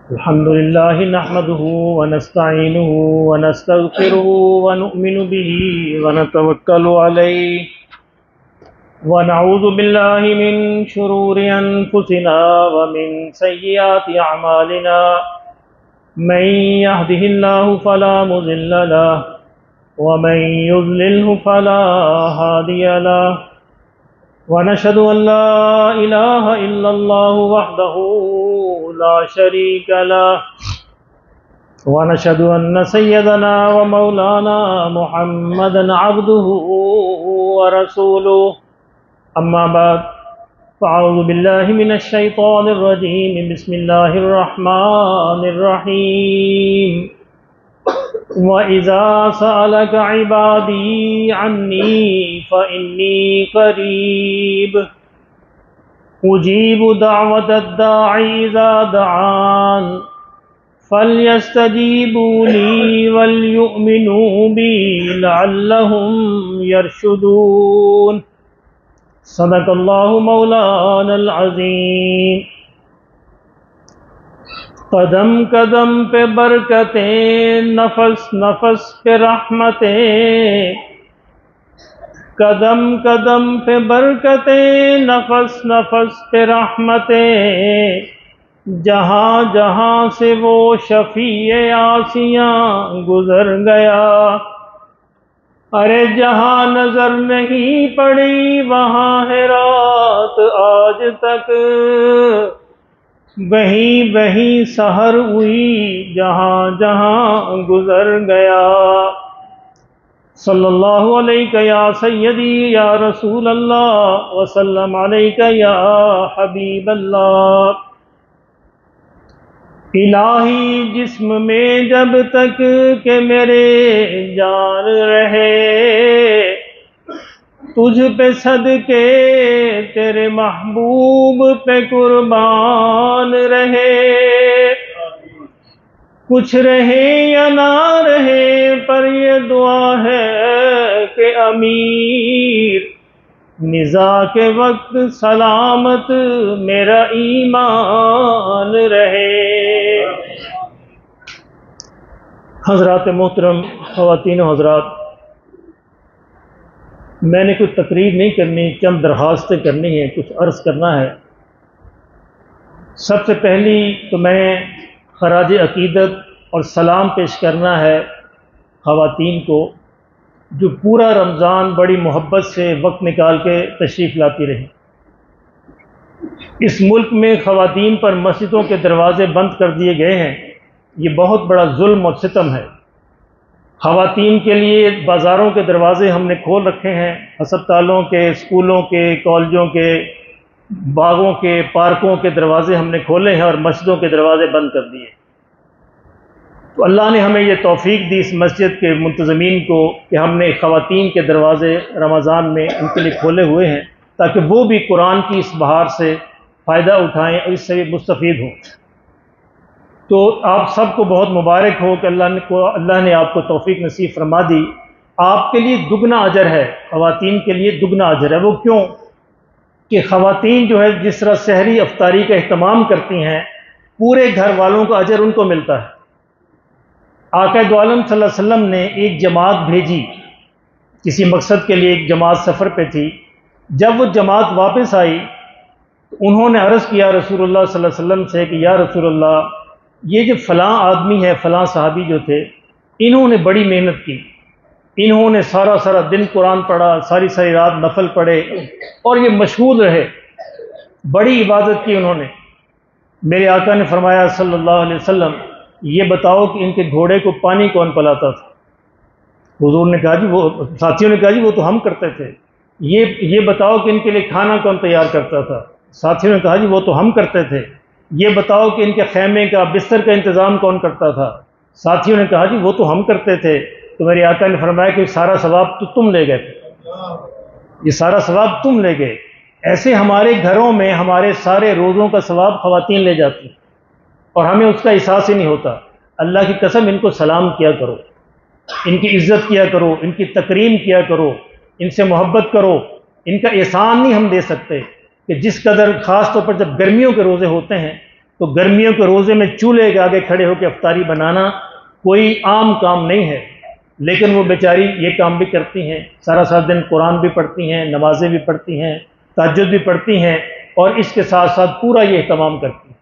الحمد لله نحمده ونستعينه ونستغفره ونؤمن به ونتوكل عليه ونعوذ بالله من شرور أنفسنا ومن سيئات أعمالنا من يهده الله فلا مضل له ومن يضلله فلا هادي له ونشهد أن لا إله إلا الله وحده لا شريك له ونشهد أن سيدنا ومولانا محمدا عبده ورسوله أما بعد فأعوذ بالله من الشيطان الرجيم بسم الله الرحمن الرحيم وَإِذَا سَأَلَكَ عِبَادِي عَنِّي فَإِنِّي قَرِيبٌ أُجِيبُ دَعْوَةَ الدَّاعِ إِذَا دَعَانِ فَلْيَسْتَجِيبُوا لِي وَلْيُؤْمِنُوا بِي لَعَلَّهُمْ يَرْشُدُونَ صدق اللہ مولانا العظیم۔ قدم قدم پہ برکتیں، نفس نفس پہ رحمتیں، قدم قدم پہ برکتیں، نفس نفس پہ رحمتیں، جہاں جہاں سے وہ شفیع آسیاں گزر گیا، ارے جہاں نظر نہیں پڑی وہاں ہے رات آج تک، وہیں وہیں سحر ہوئی جہاں جہاں گزر گیا۔ صلی اللہ علیہ یا سیدی یا رسول اللہ وسلم علیہ یا حبیب اللہ۔ الہی جسم میں جب تک کہ میرے جان رہے، تجھ پہ صدقے تیرے محبوب پہ قربان رہے، کچھ رہے یا نہ رہے پر یہ دعا ہے کہ امیر نزا کے وقت سلامت میرا ایمان رہے۔ حضرات محترم، خواتین و حضرات، میں نے کچھ تقریر نہیں کرنی، چند درخواستیں کرنی ہیں، کچھ عرض کرنا ہے۔ سب سے پہلی تو میں خراج عقیدت اور سلام پیش کرنا ہے خواتین کو، جو پورا رمضان بڑی محبت سے وقت نکال کے تشریف لاتی رہی۔ اس ملک میں خواتین پر مسجدوں کے دروازے بند کر دیے گئے ہیں، یہ بہت بڑا ظلم اور ستم ہے۔ خواتین کے لیے بازاروں کے دروازے ہم نے کھول رکھے ہیں، ہسپتالوں کے، اسکولوں کے، کالجوں کے، باغوں کے، پارکوں کے دروازے ہم نے کھولے ہیں اور مسجدوں کے دروازے بند کر دیے۔ تو اللہ نے ہمیں یہ توفیق دی اس مسجد کے منتظمین کو کہ ہم نے خواتین کے دروازے رمضان میں ان کے لیے کھولے ہوئے ہیں، تاکہ وہ بھی قرآن کی اس بہار سے فائدہ اٹھائیں اور اس سے مستفید ہوں۔ تو آپ سب کو بہت مبارک ہو کہ اللہ نے آپ کو توفیق نصیب فرما دی۔ آپ کے لیے دگنا اجر ہے، خواتین کے لیے دگنا اجر ہے۔ وہ کیوں؟ کہ خواتین جو ہے جس طرح سحری افطاری کا اہتمام کرتی ہیں، پورے گھر والوں کا اجر ان کو ملتا ہے۔ آقا دو عالم صلی اللہ علیہ وسلم نے ایک جماعت بھیجی، کسی مقصد کے لیے ایک جماعت سفر پہ تھی۔ جب وہ جماعت واپس آئی تو انہوں نے عرض کیا رسول اللہ صلی اللہ علیہ وسلم سے کہ یا رسول اللہ، یہ جو فلاں آدمی ہے، فلاں صحابی جو تھے، انہوں نے بڑی محنت کی، انہوں نے سارا دن قرآن پڑھا، ساری رات نفل پڑھے اور یہ مشغول رہے، بڑی عبادت کی انہوں نے۔ میرے آقا نے فرمایا صلی اللہ علیہ وسلم، یہ بتاؤ کہ ان کے گھوڑے کو پانی کون پلاتا تھا؟ حضور نے کہا جی وہ، ساتھیوں نے کہا جی وہ تو ہم کرتے تھے۔ یہ بتاؤ کہ ان کے لیے کھانا کون تیار کرتا تھا؟ ساتھیوں نے کہا جی وہ تو ہم کرتے تھے۔ یہ بتاؤ کہ ان کے خیمے کا، بستر کا انتظام کون کرتا تھا؟ ساتھیوں نے کہا جی وہ تو ہم کرتے تھے۔ تو میرے آقا نے فرمایا کہ سارا ثواب تو تم لے گئے، یہ سارا ثواب تم لے گئے۔ ایسے ہمارے گھروں میں ہمارے سارے روزوں کا ثواب خواتین لے جاتی ہیں اور ہمیں اس کا احساس ہی نہیں ہوتا۔ اللہ کی قسم ان کو سلام کیا کرو، ان کی عزت کیا کرو، ان کی تکریم کیا کرو، ان سے محبت کرو۔ ان کا احسان نہیں ہم دے سکتے کہ جس قدر، خاص طور پر جب گرمیوں کے روزے ہوتے ہیں تو گرمیوں کے روزے میں چولہے کے آگے کھڑے ہو کے افطاری بنانا کوئی عام کام نہیں ہے، لیکن وہ بیچاری یہ کام بھی کرتی ہیں، سارا سارا دن قرآن بھی پڑھتی ہیں، نمازیں بھی پڑھتی ہیں، تہجد بھی پڑھتی ہیں، اور اس کے ساتھ ساتھ پورا یہ اہتمام کرتی ہیں۔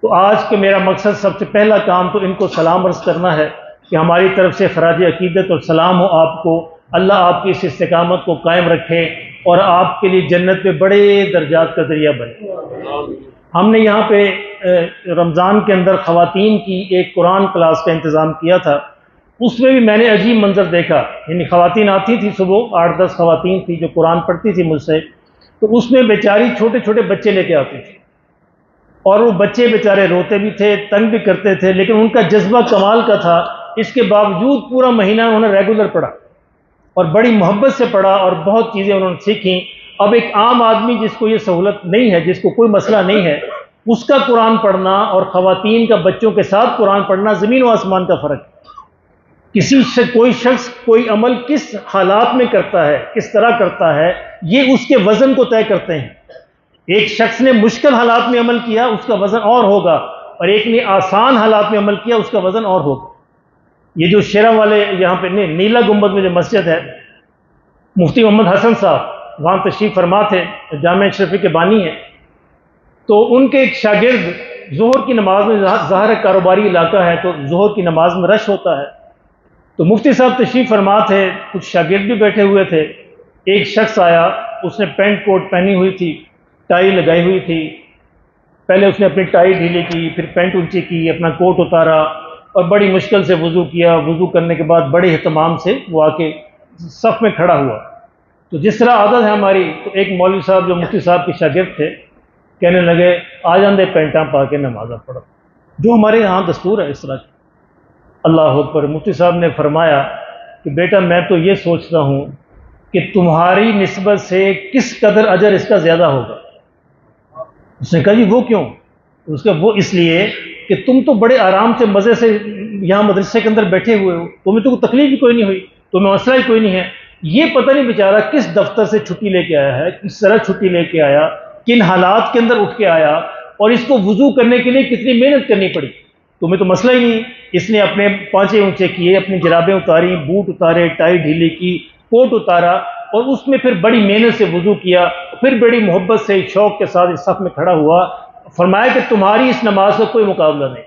تو آج کے میرا مقصد سب سے پہلا کام تو ان کو سلام عرض کرنا ہے کہ ہماری طرف سے خراج عقیدت اور سلام ہو آپ کو، اللہ آپ کی اس استقامت کو قائم رکھے اور آپ کے لیے جنت میں بڑے درجات کا ذریعہ بنے۔ ہم نے یہاں پہ رمضان کے اندر خواتین کی ایک قرآن کلاس کا انتظام کیا تھا، اس میں بھی میں نے عجیب منظر دیکھا، یعنی خواتین آتی تھی صبح، 8-10 خواتین تھی جو قرآن پڑھتی تھی مجھ سے، تو اس میں بیچاری چھوٹے چھوٹے بچے لے کے آتی تھی، اور وہ بچے بیچارے روتے بھی تھے، تنگ بھی کرتے تھے، لیکن ان کا جذبہ کمال کا تھا، اس کے باوجود پورا مہینہ انہوں نے ریگولر پڑھا اور بڑی محبت سے پڑھا اور بہت چیزیں انہوں نے سیکھیں۔ اب ایک عام آدمی جس کو یہ سہولت نہیں ہے، جس کو کوئی مسئلہ نہیں ہے، اس کا قرآن پڑھنا اور خواتین کا بچوں کے ساتھ قرآن پڑھنا زمین و آسمان کا فرق ہے۔ کسی سے کوئی شخص کوئی عمل کس حالات میں کرتا ہے، کس طرح کرتا ہے، یہ اس کے وزن کو طے کرتے ہیں۔ ایک شخص نے مشکل حالات میں عمل کیا، اس کا وزن اور ہوگا، اور ایک نے آسان حالات میں عمل کیا، اس کا وزن اور ہوگا۔ یہ جو شیراں والے یہاں پہ نیلا گنبد میں جو مسجد ہے، مفتی محمد حسن صاحب وہاں تشریف فرما تھے، جامعہ اشرفی کے بانی ہیں، تو ان کے ایک شاگرد ظہر کی نماز میں، ظاہر کاروباری علاقہ ہے تو ظہر کی نماز میں رش ہوتا ہے، تو مفتی صاحب تشریف فرما تھے، کچھ شاگرد بھی بیٹھے ہوئے تھے، ایک شخص آیا، اس نے پینٹ کوٹ پہنی ہوئی تھی، ٹائی لگائی ہوئی تھی، پہلے اس نے اپنی ٹائی ڈھیلی کی، پھر پینٹ اونچی کی، اپنا کوٹ اتارا اور بڑی مشکل سے وضو کیا، وضو کرنے کے بعد بڑے اہتمام سے وہ آ کے صف میں کھڑا ہوا۔ تو جس طرح عادت ہے ہماری، تو ایک مولوی صاحب جو مفتی صاحب کے شاگرد تھے کہنے لگے آ جاندے پینٹاں پا کے نمازاں پڑھو، جو ہمارے یہاں دستور ہے اس طرح کی۔ اللہ اکبر۔ مفتی صاحب نے فرمایا کہ بیٹا میں تو یہ سوچتا ہوں کہ تمہاری نسبت سے کس قدر اجر اس کا زیادہ ہوگا۔ اس نے کہا جی وہ کیوں؟ اس کا وہ اس لیے کہ تم تو بڑے آرام سے مزے سے یہاں مدرسے کے اندر بیٹھے ہوئے ہو، تمہیں تو کوئی تکلیف ہی کوئی نہیں ہوئی، تمہیں مسئلہ ہی کوئی نہیں ہے۔ یہ پتہ نہیں بیچارہ کس دفتر سے چھٹی لے کے آیا ہے، کس طرح چھٹی لے کے آیا، کن حالات کے اندر اٹھ کے آیا، اور اس کو وضو کرنے کے لیے کتنی محنت کرنی پڑی۔ تمہیں تو مسئلہ ہی نہیں۔ اس نے اپنے پانچے اونچے کیے، اپنی جرابیں اتاری، بوٹ اتارے، ٹائی ڈھیلی کی، کوٹ اتارا، اور اس میں پھر بڑی محنت سے وضو کیا، پھر بڑی محبت سے شوق کے ساتھ اس صف میں کھڑا ہوا۔ فرمایا کہ تمہاری اس نماز کا کوئی مقابلہ نہیں،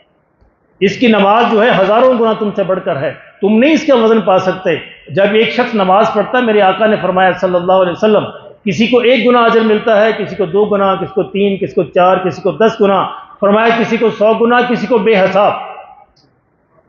اس کی نماز جو ہے ہزاروں گنا تم سے بڑھ کر ہے، تم نہیں اس کا وزن پا سکتے۔ جب ایک شخص نماز پڑھتا ہے، میرے آقا نے فرمایا صلی اللہ علیہ وسلم، کسی کو 1 گنا اجر ملتا ہے، کسی کو 2 گنا، کسی کو 3، کسی کو 4، کسی کو 10 گنا، فرمایا کسی کو 100 گنا، کسی کو بے حساب۔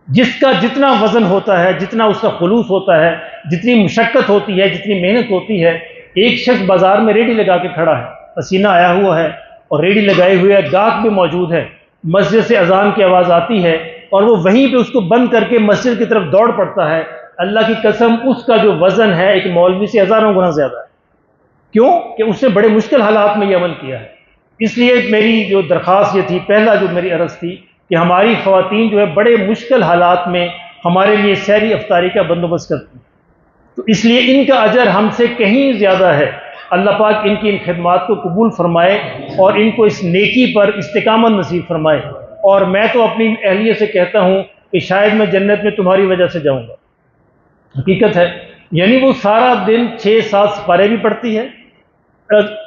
جس کا جتنا وزن ہوتا ہے، جتنا اس کا خلوص ہوتا ہے، جتنی مشقت ہوتی ہے، جتنی محنت ہوتی ہے۔ ایک شخص بازار میں ریڑھی لگا کے کھڑا ہے، پسینہ آیا ہوا ہے اور ریڑھی لگائے ہوئے ہے، گاہک بھی موجود ہے، مسجد سے اذان کی آواز آتی ہے اور وہ وہیں پہ اس کو بند کر کے مسجد کی طرف دوڑ پڑتا ہے۔ اللہ کی قسم اس کا جو وزن ہے ایک مولوی سے ہزاروں گنا زیادہ ہے۔ کیوں؟ کہ اس نے بڑے مشکل حالات میں یہ عمل کیا ہے۔ اس لیے میری جو درخواست یہ تھی، پہلا جو میری عرض تھی کہ ہماری خواتین جو ہے بڑے مشکل حالات میں ہمارے لیے سحری افطاری کا بندوبست کرتی ہیں، تو اس لیے ان کا اجر ہم سے کہیں زیادہ ہے۔ اللہ پاک ان کی ان خدمات کو قبول فرمائے اور ان کو اس نیکی پر استقامت نصیب فرمائے۔ اور میں تو اپنی اہلیہ سے کہتا ہوں کہ شاید میں جنت میں تمہاری وجہ سے جاؤں گا، حقیقت ہے۔ یعنی وہ سارا دن 6-7 سپارے بھی پڑھتی ہے،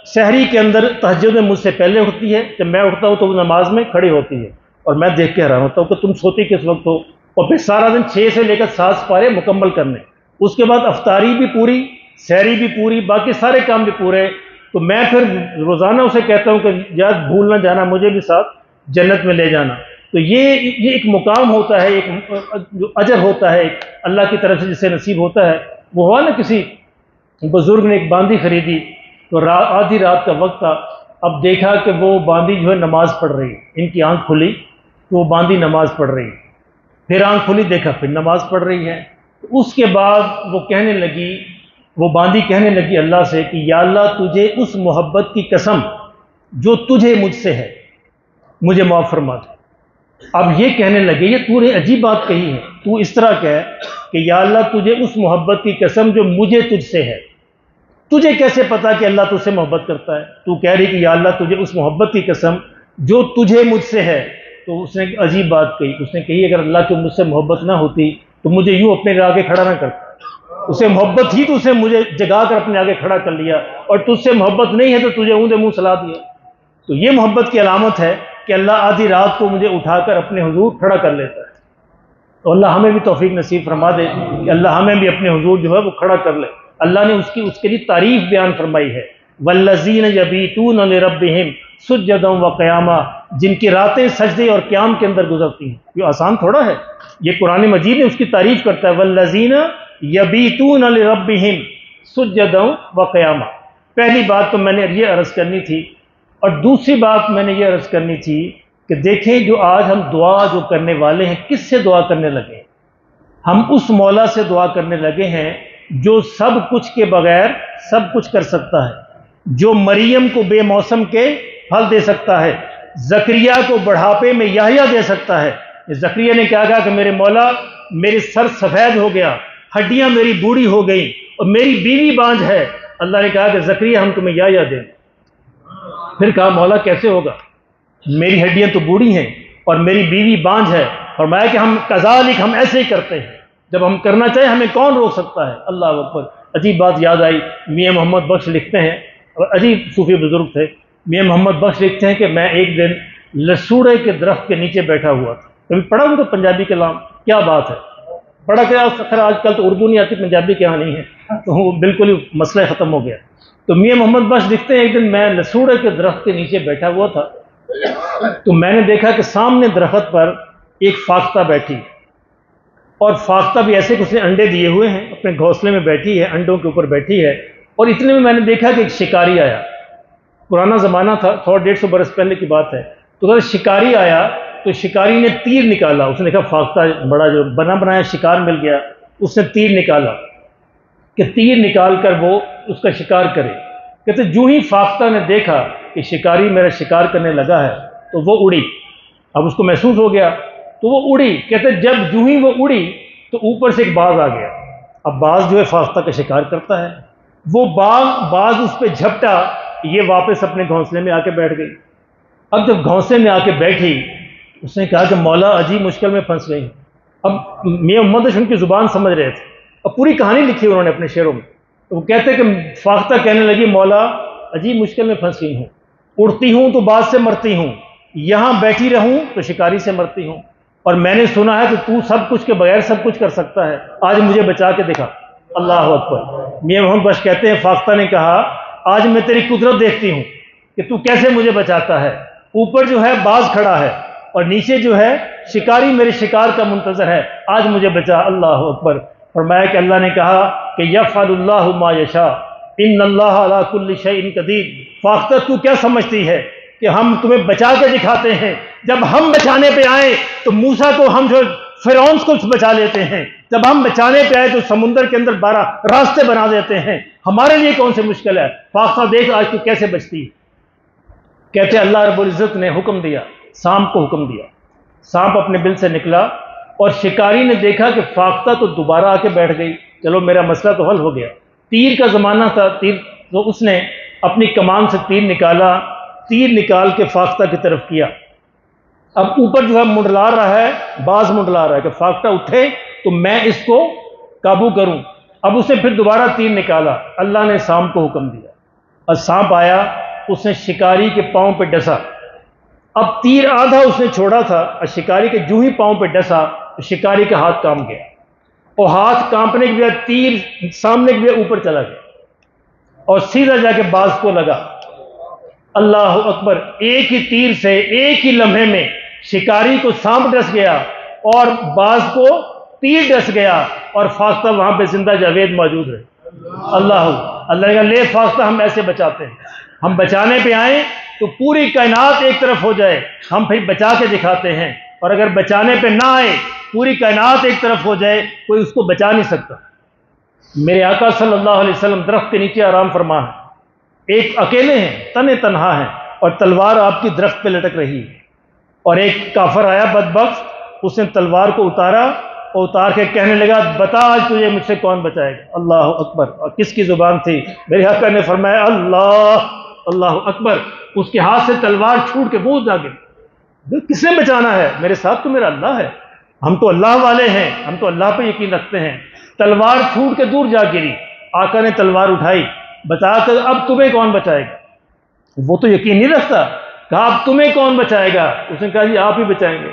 سحری کے اندر تہجد میں مجھ سے پہلے اٹھتی ہے، جب میں اٹھتا ہوں تو وہ نماز میں کھڑی ہوتی ہے اور میں دیکھ کے حیران ہوتا ہوں کہ تم سوتی کس وقت ہو، اور پھر سارا دن 6 سے لے کر 7 سپارے مکمل کرنے، اس کے بعد افطاری بھی پوری، سحری بھی پوری، باقی سارے کام بھی پورے۔ تو میں پھر روزانہ اسے کہتا ہوں کہ یاد بھول نہ جانا، مجھے بھی ساتھ جنت میں لے جانا۔ تو یہ ایک مقام ہوتا ہے، ایک جو اجر ہوتا ہے ایک اللہ کی طرف سے جسے نصیب ہوتا ہے۔ وہ ہوا نا کسی بزرگ نے ایک باندی خریدی، تو آدھی رات کا وقت تھا، اب دیکھا کہ وہ باندی جو ہے نماز پڑھ رہی ہے، ان کی آنکھ کھلی تو وہ باندی نماز پڑھ رہی ہے، پھر آنکھ کھلی دیکھا پھر نماز پڑھ رہی ہے۔ اس کے بعد وہ کہنے لگی، وہ باندی کہنے لگی اللہ سے کہ یا اللہ تجھے اس محبت کی قسم جو تجھے مجھ سے ہے، مجھے معاف فرما دے۔ اب یہ کہنے لگے، یہ تو نے عجیب بات کہی ہے، تو اس طرح کہے کہ یا اللہ تجھے اس محبت کی قسم جو مجھے تجھ سے ہے۔ تجھے کیسے پتا کہ اللہ تجھ سے محبت کرتا ہے؟ تو کہہ رہی کہ یا اللہ تجھے اس محبت کی قسم جو تجھے مجھ سے ہے. تو اس نے ایک عجیب بات کہی. اس نے کہی اگر اللہ کی مجھ سے محبت نہ ہوتی تو مجھے یوں اپنے آگے کھڑا نہ کرتا. اسے محبت تھی تو اسے مجھے جگا کر اپنے آگے کھڑا کر لیا, اور تجھ سے محبت نہیں ہے تو تجھے اونچے منہ سلا دیا. تو یہ محبت کی علامت ہے کہ اللہ آدھی رات کو مجھے اٹھا کر اپنے حضور کھڑا کر لیتا ہے. تو اللہ ہمیں بھی توفیق نصیب فرما دے کہ اللہ ہمیں بھی اپنے حضور جو ہے وہ کھڑا کر لے. اللہ نے اس کے لیے تعریف بیان فرمائی ہے, والذین یبیتون لربہم سجدا وقیاما, جن کی راتیں سجدے اور قیام کے اندر گزرتی ہیں. یہ آسان تھوڑا ہے, یہ قرآن مجید نے اس کی تعریف کرتا ہے. والذین یبیتون لربہم سجدا وقیاما. پہلی بات تو میں نے یہ عرض کرنی تھی, اور دوسری بات میں نے یہ عرض کرنی تھی کہ دیکھیں جو آج ہم دعا جو کرنے والے ہیں, کس سے دعا کرنے لگے ہیں؟ ہم اس مولا سے دعا کرنے لگے ہیں جو سب کچھ کے بغیر سب کچھ کر سکتا ہے, جو مریم کو بے موسم کے پھل دے سکتا ہے, زکریا کو بڑھاپے میں یحییٰ دے سکتا ہے. زکریا نے کیا کہا کہ میرے مولا میرے سر سفید ہو گیا, ہڈیاں میری بوڑھی ہو گئیں, اور میری بیوی بانجھ ہے. اللہ نے کہا کہ زکریا ہم تمہیں یحییٰ دیں. پھر کہا مولا کیسے ہوگا, میری ہڈیاں تو بوڑھی ہیں اور میری بیوی بانجھ ہے. فرمایا کہ ہم کذالک, ہم ایسے ہی کرتے ہیں, جب ہم کرنا چاہیں ہمیں کون روک سکتا ہے. اللہ اکبر. عجیب بات یاد آئی, میاں محمد بخش لکھتے ہیں, اور عجیب صوفی بزرگ تھے. میاں محمد بخش لکھتے ہیں کہ میں ایک دن لسوڑے کے درخت کے نیچے بیٹھا ہوا تھا. کبھی پڑھا ہوں تو پنجابی کلام, کیا بات ہے, پڑھا کہ آج کل تو اردو نہیں آتی, پنجابی کیا نہیں ہے, تو وہ بالکل ہی مسئلہ ختم ہو گیا. تو میاں محمد بخش لکھتے ہیں ایک دن میں لسوڑے کے درخت کے نیچے بیٹھا ہوا تھا, تو میں نے دیکھا کہ سامنے درخت پر ایک فاختہ بیٹھی, اور فاختہ بھی ایسے کہ اس نے انڈے دیے ہوئے ہیں, اپنے گھونسلے میں بیٹھی ہے, انڈوں کے اوپر بیٹھی ہے. اور اتنے میں نے دیکھا کہ ایک شکاری آیا. پرانا زمانہ تھا, 100-150 برس پہلے کی بات ہے. تو اگر شکاری آیا تو شکاری نے تیر نکالا. اس نے کہا فاختہ بڑا جو بنا بنایا شکار مل گیا, اس نے تیر نکالا کہ تیر نکال کر وہ اس کا شکار کرے. کہتے جو ہی فاختہ نے دیکھا کہ شکاری میرا شکار کرنے لگا ہے تو وہ اڑی. اب اس کو محسوس ہو گیا تو وہ اڑی. کہتے جب جو ہی وہ اڑی تو اوپر سے ایک باز آ گیا. اب باز جو ہے فاختہ کا شکار کرتا ہے, وہ باز اس پہ جھپٹا, یہ واپس اپنے گھونسلے میں آ کے بیٹھ گئی. اب جب گھونسلے میں آ کے بیٹھی, اس نے کہا کہ مولا عجیب مشکل میں پھنس گئی. اب میاں محمد ان کی زبان سمجھ رہے تھے, اب پوری کہانی لکھی انہوں نے اپنے شعروں میں. تو وہ کہتے کہ فاختہ کہنے لگی مولا عجیب مشکل میں پھنس گئی ہوں, اڑتی ہوں تو باز سے مرتی ہوں, یہاں بیٹھی رہوں تو شکاری سے مرتی ہوں, اور میں نے سنا ہے کہ تو سب کچھ کے بغیر سب کچھ کر سکتا ہے, آج مجھے بچا کے دکھا. اللہ اکبر. میاں محمد بخش کہتے ہیں فاختہ نے کہا آج میں تیری قدرت دیکھتی ہوں کہ تو کیسے مجھے بچاتا ہے. اوپر جو ہے باز کھڑا ہے اور نیچے جو ہے شکاری میرے شکار کا منتظر ہے, آج مجھے بچا. اللہ اکبر. فرمایا کہ اللہ نے کہا کہ یفعل اللہ ما یشاء ان اللہ علی کل شیء قدیر. فاختہ تو کیا سمجھتی ہے کہ ہم تمہیں بچا کے دکھاتے ہیں؟ جب ہم بچانے پہ آئے تو موسیٰ کو ہم جو فرعون کو بچا لیتے ہیں, جب ہم بچانے پہ آئے تو سمندر کے اندر 12 راستے بنا دیتے ہیں. ہمارے لیے کون سے مشکل ہے؟ فاختہ دیکھ آج تو کیسے بچتی. کہتے اللہ رب العزت نے حکم دیا, سانپ کو حکم دیا, سانپ اپنے بل سے نکلا, اور شکاری نے دیکھا کہ فاختہ تو دوبارہ آ کے بیٹھ گئی. چلو میرا مسئلہ تو حل ہو گیا. تیر کا زمانہ تھا, تیر تو اس نے اپنی کمان سے تیر نکالا, تیر نکال کے فاختہ کی طرف کیا. اب اوپر جو ہے منڈلا رہا ہے, باز منڈلا رہا ہے کہ فاختہ اٹھے تو میں اس کو قابو کروں. اب اس نے پھر دوبارہ تیر نکالا. اللہ نے سانپ کو حکم دیا, اور سانپ آیا, اس نے شکاری کے پاؤں پہ ڈسا. اب تیر آدھا اس نے چھوڑا تھا, اور شکاری کے جو ہی پاؤں پہ ڈسا تو شکاری کا ہاتھ کانپ گیا, اور ہاتھ کانپنے کے بعد تیر سامنے کے بعد اوپر چلا گیا اور سیدھا جا کے باز کو لگا. اللہ اکبر. ایک ہی تیر سے ایک ہی لمحے میں شکاری کو سانپ ڈس گیا اور باز کو تیر ڈس گیا, اور فاختہ وہاں پہ زندہ جاوید موجود رہے. اللہ کا لے فاختہ ہم ایسے بچاتے ہیں. ہم بچانے پہ آئیں تو پوری کائنات ایک طرف ہو جائے, ہم پھر بچا کے دکھاتے ہیں, اور اگر بچانے پہ نہ آئے پوری کائنات ایک طرف ہو جائے, کوئی اس کو بچا نہیں سکتا. میرے آقا صلی اللہ علیہ وسلم درخت کے نیچے آرام فرما ہے, ایک اکیلے ہیں, تنہا ہیں, اور تلوار آپ کی درخت پہ لٹک رہی ہے, اور ایک کافر آیا بدبخت, اس نے تلوار کو اتارا اور اتار کے کہنے لگا بتا آج تجھے مجھ سے کون بچائے گا. اللہ اکبر. اور کس کی زبان تھی؟ میرے آقا نے فرمایا اللہ اکبر. اس کے ہاتھ سے تلوار چھوٹ کے وہ جا گری۔ کس نے بچانا ہے؟ میرے ساتھ تو میرا اللہ ہے، ہم تو اللہ والے ہیں، ہم تو اللہ پہ یقین رکھتے ہیں۔ تلوار چھوٹ کے دور جا گری، آقا نے تلوار اٹھائی، بتا کر اب تمہیں کون بچائے گا؟ وہ تو یقین نہیں رکھتا، کہا اب تمہیں کون بچائے گا؟ اس نے کہا جی آپ ہی بچائیں گے،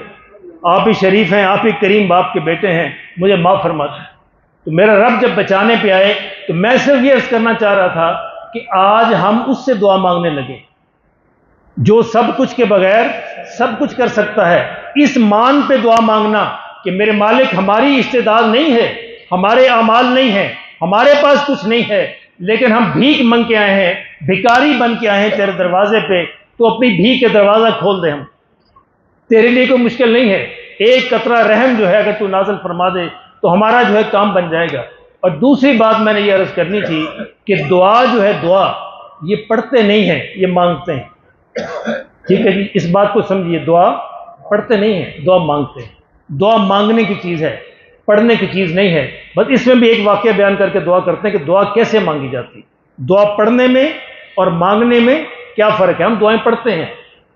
آپ ہی شریف ہیں، آپ ہی کریم باپ کے بیٹے ہیں، مجھے معاف فرما دیں۔ تو میرا رب جب بچانے پہ آئے تو میں صرف یہ عرض کرنا چاہ رہا تھا کہ آج ہم اس سے دعا مانگنے لگے جو سب کچھ کے بغیر سب کچھ کر سکتا ہے۔ اس مان پہ دعا مانگنا کہ میرے مالک ہماری استعداد نہیں ہے، ہمارے اعمال نہیں ہیں، ہمارے پاس کچھ نہیں ہے، لیکن ہم بھیک منگ کے آئے ہیں، بھکاری بن کے آئے ہیں تیرے دروازے پہ، تو اپنی بھیک کے دروازہ کھول دے، ہم تیرے لیے کوئی مشکل نہیں ہے۔ ایک قطرہ رحم جو ہے اگر تو نازل فرما دے تو ہمارا جو ہے کام بن جائے گا۔ اور دوسری بات میں نے یہ عرض کرنی تھی کہ دعا جو ہے، دعا یہ پڑھتے نہیں ہیں، یہ مانگتے ہیں۔ ٹھیک ہے جی، اس بات کو سمجھیے، دعا پڑھتے نہیں ہیں، دعا مانگتے ہیں۔ دعا مانگنے کی چیز ہے، پڑھنے کی چیز نہیں ہے۔ بس اس میں بھی ایک واقعہ بیان کر کے دعا کرتے ہیں کہ دعا کیسے مانگی جاتی۔ دعا پڑھنے میں اور مانگنے میں کیا فرق ہے؟ ہم دعائیں پڑھتے ہیں،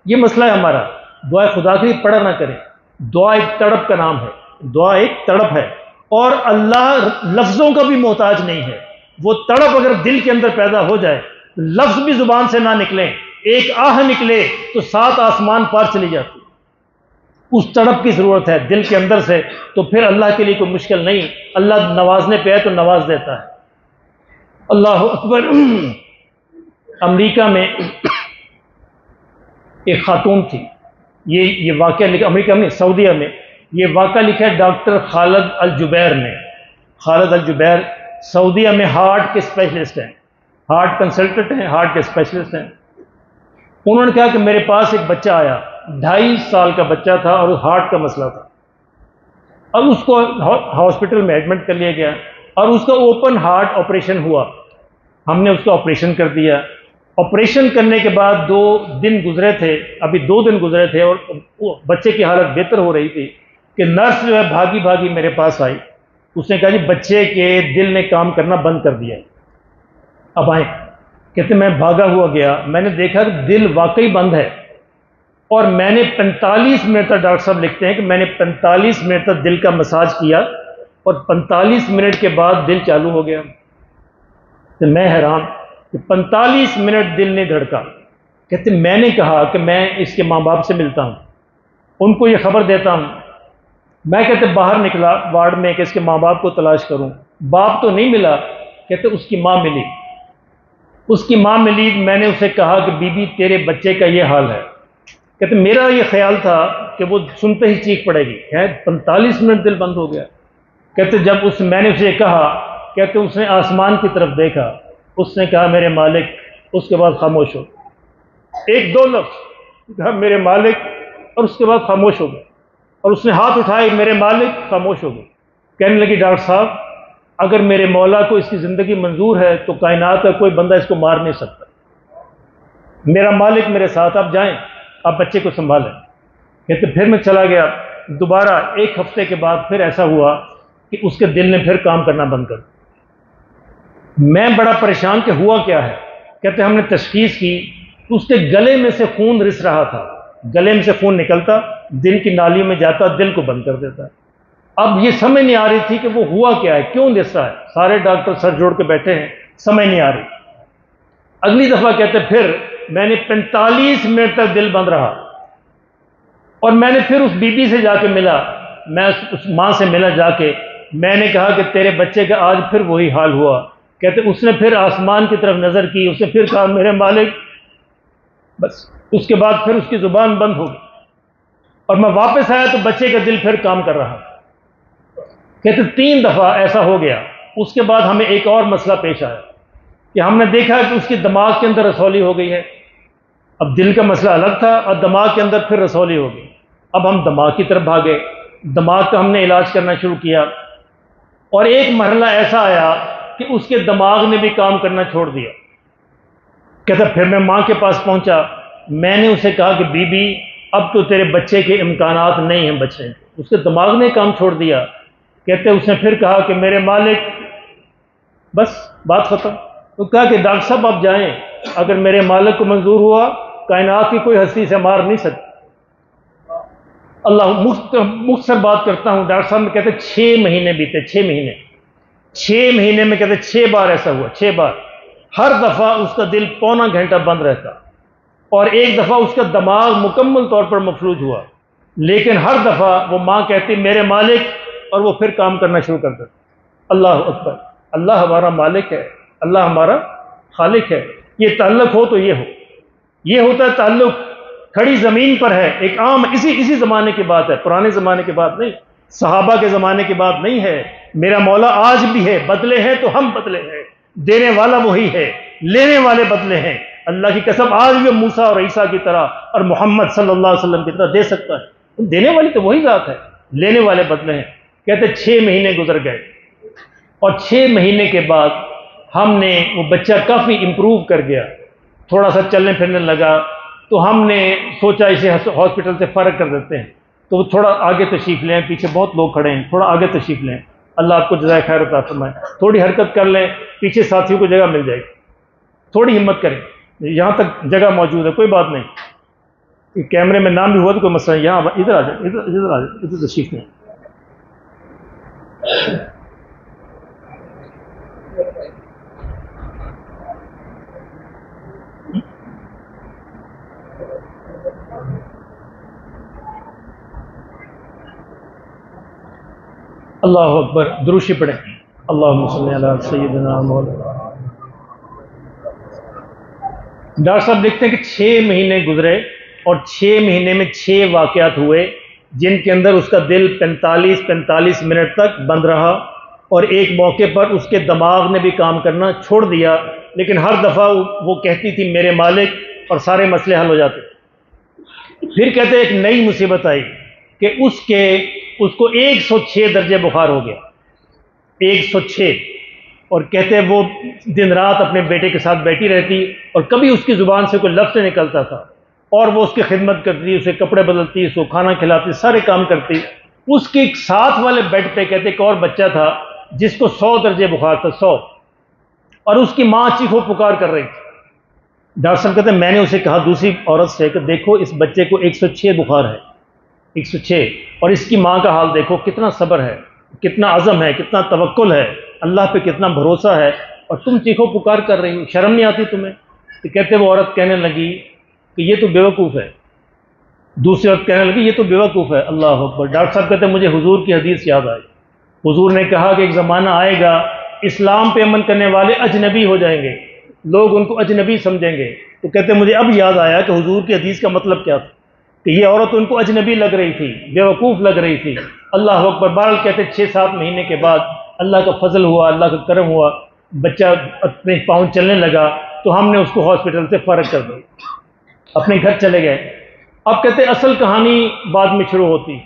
یہ مسئلہ ہے ہمارا، دعا خدا کے لیے پڑھا نہ کریں۔ دعا ایک تڑپ کا نام ہے، دعا ایک تڑپ ہے، اور اللہ لفظوں کا بھی محتاج نہیں ہے۔ وہ تڑپ اگر دل کے اندر پیدا ہو جائے، لفظ بھی زبان سے نہ نکلیں، ایک آہ نکلے تو 7 آسمان پار چلی جاتی۔ اس تڑپ کی ضرورت ہے دل کے اندر سے، تو پھر اللہ کے لیے کوئی مشکل نہیں، اللہ نوازنے پہ ہے تو نواز دیتا ہے۔ اللہ اکبر۔ امریکہ میں ایک خاتون تھی، یہ واقعہ لکھا امریکہ میں، سعودیہ میں، یہ واقعہ لکھا ہے ڈاکٹر خالد الجبیر نے۔ خالد الجبیر سعودیہ میں ہارٹ کے اسپیشلسٹ ہیں، ہارٹ کنسلٹنٹ ہیں، ہارٹ کے اسپیشلسٹ ہیں۔ انہوں نے کہا کہ میرے پاس ایک بچہ آیا، 2.5 سال کا بچہ تھا اور ہارٹ کا مسئلہ تھا۔ اب اس کو ہاسپٹل میں ایڈمٹ کر لیا گیا اور اس کا اوپن ہارٹ آپریشن ہوا۔ ہم نے اس کا آپریشن کر دیا۔ آپریشن کرنے کے بعد 2 دن گزرے تھے، ابھی 2 دن گزرے تھے، اور بچے کی حالت بہتر ہو رہی تھی کہ نرس جو ہے بھاگی بھاگی میرے پاس آئی۔ اس نے کہا جی بچے کے دل نے کام کرنا بند کر دیا، اب آئیں۔ کہتے میں بھاگا ہوا گیا، میں نے دیکھا کہ دل واقعی بند ہے، اور میں نے 45 منٹ تک، ڈاکٹر صاحب لکھتے ہیں کہ میں نے 45 منٹ تک دل کا مساج کیا، اور 45 منٹ کے بعد دل چالو ہو گیا۔ تو میں حیران کہ 45 منٹ دل نے دھڑکا۔ کہتے میں نے کہا کہ میں اس کے ماں باپ سے ملتا ہوں، ان کو یہ خبر دیتا ہوں۔ میں کہتے باہر نکلا وارڈ میں کہ اس کے ماں باپ کو تلاش کروں، باپ تو نہیں ملا۔ کہتے اس کی ماں ملی، اس کی ماں ملی۔ میں نے اسے کہا کہ بی بی تیرے بچے کا یہ حال ہے۔ کہتے میرا یہ خیال تھا کہ وہ سنتے ہی چیخ پڑے گی، 45 منٹ دل بند ہو گیا۔ کہتے جب میں نے اسے کہا، کہتے اس نے آسمان کی طرف دیکھا، اس نے کہا میرے مالک، اس کے بعد خاموش ہو، 1-2 لفظ کہا میرے مالک، اور اس کے بعد خاموش ہو گئے، اور اس نے ہاتھ اٹھائے میرے مالک، خاموش ہو گئے۔ کہنے لگی ڈاکٹر صاحب اگر میرے مولا کو اس کی زندگی منظور ہے تو کائنات کا کوئی بندہ اس کو مار نہیں سکتا، میرا مالک میرے ساتھ، آپ جائیں، آپ بچے کو سنبھالیں۔ کہتے پھر میں چلا گیا، دوبارہ 1 ہفتے کے بعد پھر ایسا ہوا کہ اس کے دل نے پھر کام کرنا بند کر دیا۔ میں بڑا پریشان کہ ہوا کیا ہے۔ کہتے ہم نے تشخیص کی، اس کے گلے میں سے خون رس رہا تھا، گلے میں سے خون نکلتا، دل کی نالیوں میں جاتا، دل کو بند کر دیتا۔ اب یہ سمجھ نہیں آ رہی تھی کہ وہ ہوا کیا ہے، کیوں رس رہا ہے، سارے ڈاکٹر سر جوڑ کے بیٹھے ہیں، سمجھ نہیں آ رہی۔ اگلی دفعہ کہتے پھر میں نے 45 منٹ تک دل بند رہا، اور میں نے پھر اس بی بی سے جا کے ملا، میں اس ماں سے ملا جا کے، میں نے کہا کہ تیرے بچے کا آج پھر وہی حال ہوا۔ کہتے اس نے پھر آسمان کی طرف نظر کی، اس نے پھر کہا میرے مالک، بس اس کے بعد پھر اس کی زبان بند ہو گئی، اور میں واپس آیا تو بچے کا دل پھر کام کر رہا۔ کہتے 3 دفعہ ایسا ہو گیا۔ اس کے بعد ہمیں ایک اور مسئلہ پیش آیا کہ ہم نے دیکھا کہ اس کی دماغ کے اندر رسولی ہو گئی ہے۔ اب دل کا مسئلہ الگ تھا اور دماغ کے اندر پھر رسولی ہو گئی۔ اب ہم دماغ کی طرف بھاگے، دماغ کا ہم نے علاج کرنا شروع کیا، اور ایک مرحلہ ایسا آیا کہ اس کے دماغ نے بھی کام کرنا چھوڑ دیا۔ کہتا پھر میں ماں کے پاس پہنچا، میں نے اسے کہا کہ بی بی اب تو تیرے بچے کے امکانات نہیں ہیں بچے، اس کے دماغ نے کام چھوڑ دیا۔ کہتے اس نے پھر کہا کہ میرے مالک، بس بات ختم۔ تو کہا کہ ڈاکٹر صاحب آپ جائیں، اگر میرے مالک کو منظور ہوا کائنات کی کوئی ہستی سے مار نہیں سکتی۔ اللہ مختصر بات کرتا ہوں، ڈاکٹر صاحب کہتے 6 مہینے بیتے، 6 مہینے میں کہتے 6 بار ایسا ہوا، 6 بار۔ ہر دفعہ اس کا دل پونا گھنٹہ بند رہتا، اور ایک دفعہ اس کا دماغ مکمل طور پر مفلوج ہوا، لیکن ہر دفعہ وہ ماں کہتی میرے مالک، اور وہ پھر کام کرنا شروع کر دیتا۔ اللہ اکبر، اللہ ہمارا مالک ہے، اللہ ہمارا خالق ہے۔ یہ تعلق ہو تو یہ ہوتا ہے تعلق، کھڑی زمین پر ہے، ایک عام اسی زمانے کی بات ہے، پرانے زمانے کی بات نہیں، صحابہ کے زمانے کی بات نہیں ہے۔ میرا مولا آج بھی ہے، بدلے ہیں تو ہم بدلے ہیں، دینے والا وہی ہے، لینے والے بدلے ہیں۔ اللہ کی قسم آج بھی موسیٰ اور عیسیٰ کی طرح اور محمد صلی اللہ علیہ وسلم کی طرح دے سکتا ہے، دینے والی تو وہی ذات ہے، لینے والے بدلے ہیں۔ کہتے 6 مہینے گزر گئے، اور 6 مہینے کے بعد ہم نے، وہ بچہ کافی امپروو کر گیا، تھوڑا سا چلنے پھرنے لگا، تو ہم نے سوچا اسے ہاسپٹل سے فارغ کر دیتے ہیں، تو وہ تھوڑا آگے تشریف لیں، پیچھے بہت لوگ کھڑے ہیں، تھوڑا آگے تشریف لیں، اللہ آپ کو جزائے خیر عطا فرمائے، تھوڑی حرکت کر لیں، پیچھے ساتھیوں کو جگہ مل جائے گی، تھوڑی ہمت کریں، یہاں تک جگہ موجود ہے، کوئی بات نہیں، کیمرے میں نام بھی ہوا تو کوئی مسئلہ نہیں، یہاں ادھر آ جائیں، ادھر آ جائیں، ادھر تشریف لیں۔ اللہ اکبر، دروشی پڑھیں، اللہم صلی علی سیدنا مولانا۔ ڈاکٹر صاحب لکھتے ہیں کہ 6 مہینے گزرے، اور 6 مہینے میں 6 واقعات ہوئے جن کے اندر اس کا دل 45 منٹ تک بند رہا، اور ایک موقع پر اس کے دماغ نے بھی کام کرنا چھوڑ دیا، لیکن ہر دفعہ وہ کہتی تھی میرے مالک، اور سارے مسئلے حل ہو جاتے۔ پھر کہتے ایک نئی مصیبت آئی کہ اس کو 106 درجے بخار ہو گیا، 106، اور کہتے وہ دن رات اپنے بیٹے کے ساتھ بیٹھی رہتی، اور کبھی اس کی زبان سے کوئی لفظ نہیں نکلتا تھا، اور وہ اس کی خدمت کرتی، اسے کپڑے بدلتی، اس کو کھانا کھلاتی، سارے کام کرتی۔ اس کے ساتھ والے بیڈ پہ کہتے ایک اور بچہ تھا جس کو 100 درجے بخار تھا، 100، اور اس کی ماں چیخو پکار کر رہی تھی۔ ڈاکٹر صاحب کہتے ہیں میں نے اسے کہا دوسری عورت سے کہ دیکھو اس بچے کو 106 بخار ہے، 106، اور اس کی ماں کا حال دیکھو، کتنا صبر ہے، کتنا عزم ہے، کتنا توکل ہے، اللہ پہ کتنا بھروسہ ہے، اور تم چیخو پکار کر رہی ہو، شرم نہیں آتی تمہیں؟ تو کہتے وہ عورت کہنے لگی کہ یہ تو بیوقوف ہے، دوسری عورت کہنے لگی یہ تو بیوقوف ہے۔ اللہ اکبر۔ ڈاکٹر صاحب کہتے مجھے حضور کی حدیث یاد آئی، حضور نے کہا کہ ایک زمانہ آئے گا اسلام پہ عمل کرنے والے اجنبی ہو جائیں گے، لوگ ان کو اجنبی سمجھیں گے۔ تو کہتے مجھے اب یاد آیا کہ حضور کی حدیث کا مطلب کیا تھا، کہ یہ عورت ان کو اجنبی لگ رہی تھی، بیوقوف لگ رہی تھی۔ اللہ اکبر۔ بہرحال کہتے 6-7 مہینے کے بعد اللہ کا فضل ہوا، اللہ کا کرم ہوا، بچہ اپنے پاؤں چلنے لگا، تو ہم نے اس کو ہاسپٹل سے فارغ کر دیا، اپنے گھر چلے گئے۔ اب کہتے اصل کہانی بعد میں شروع ہوتی۔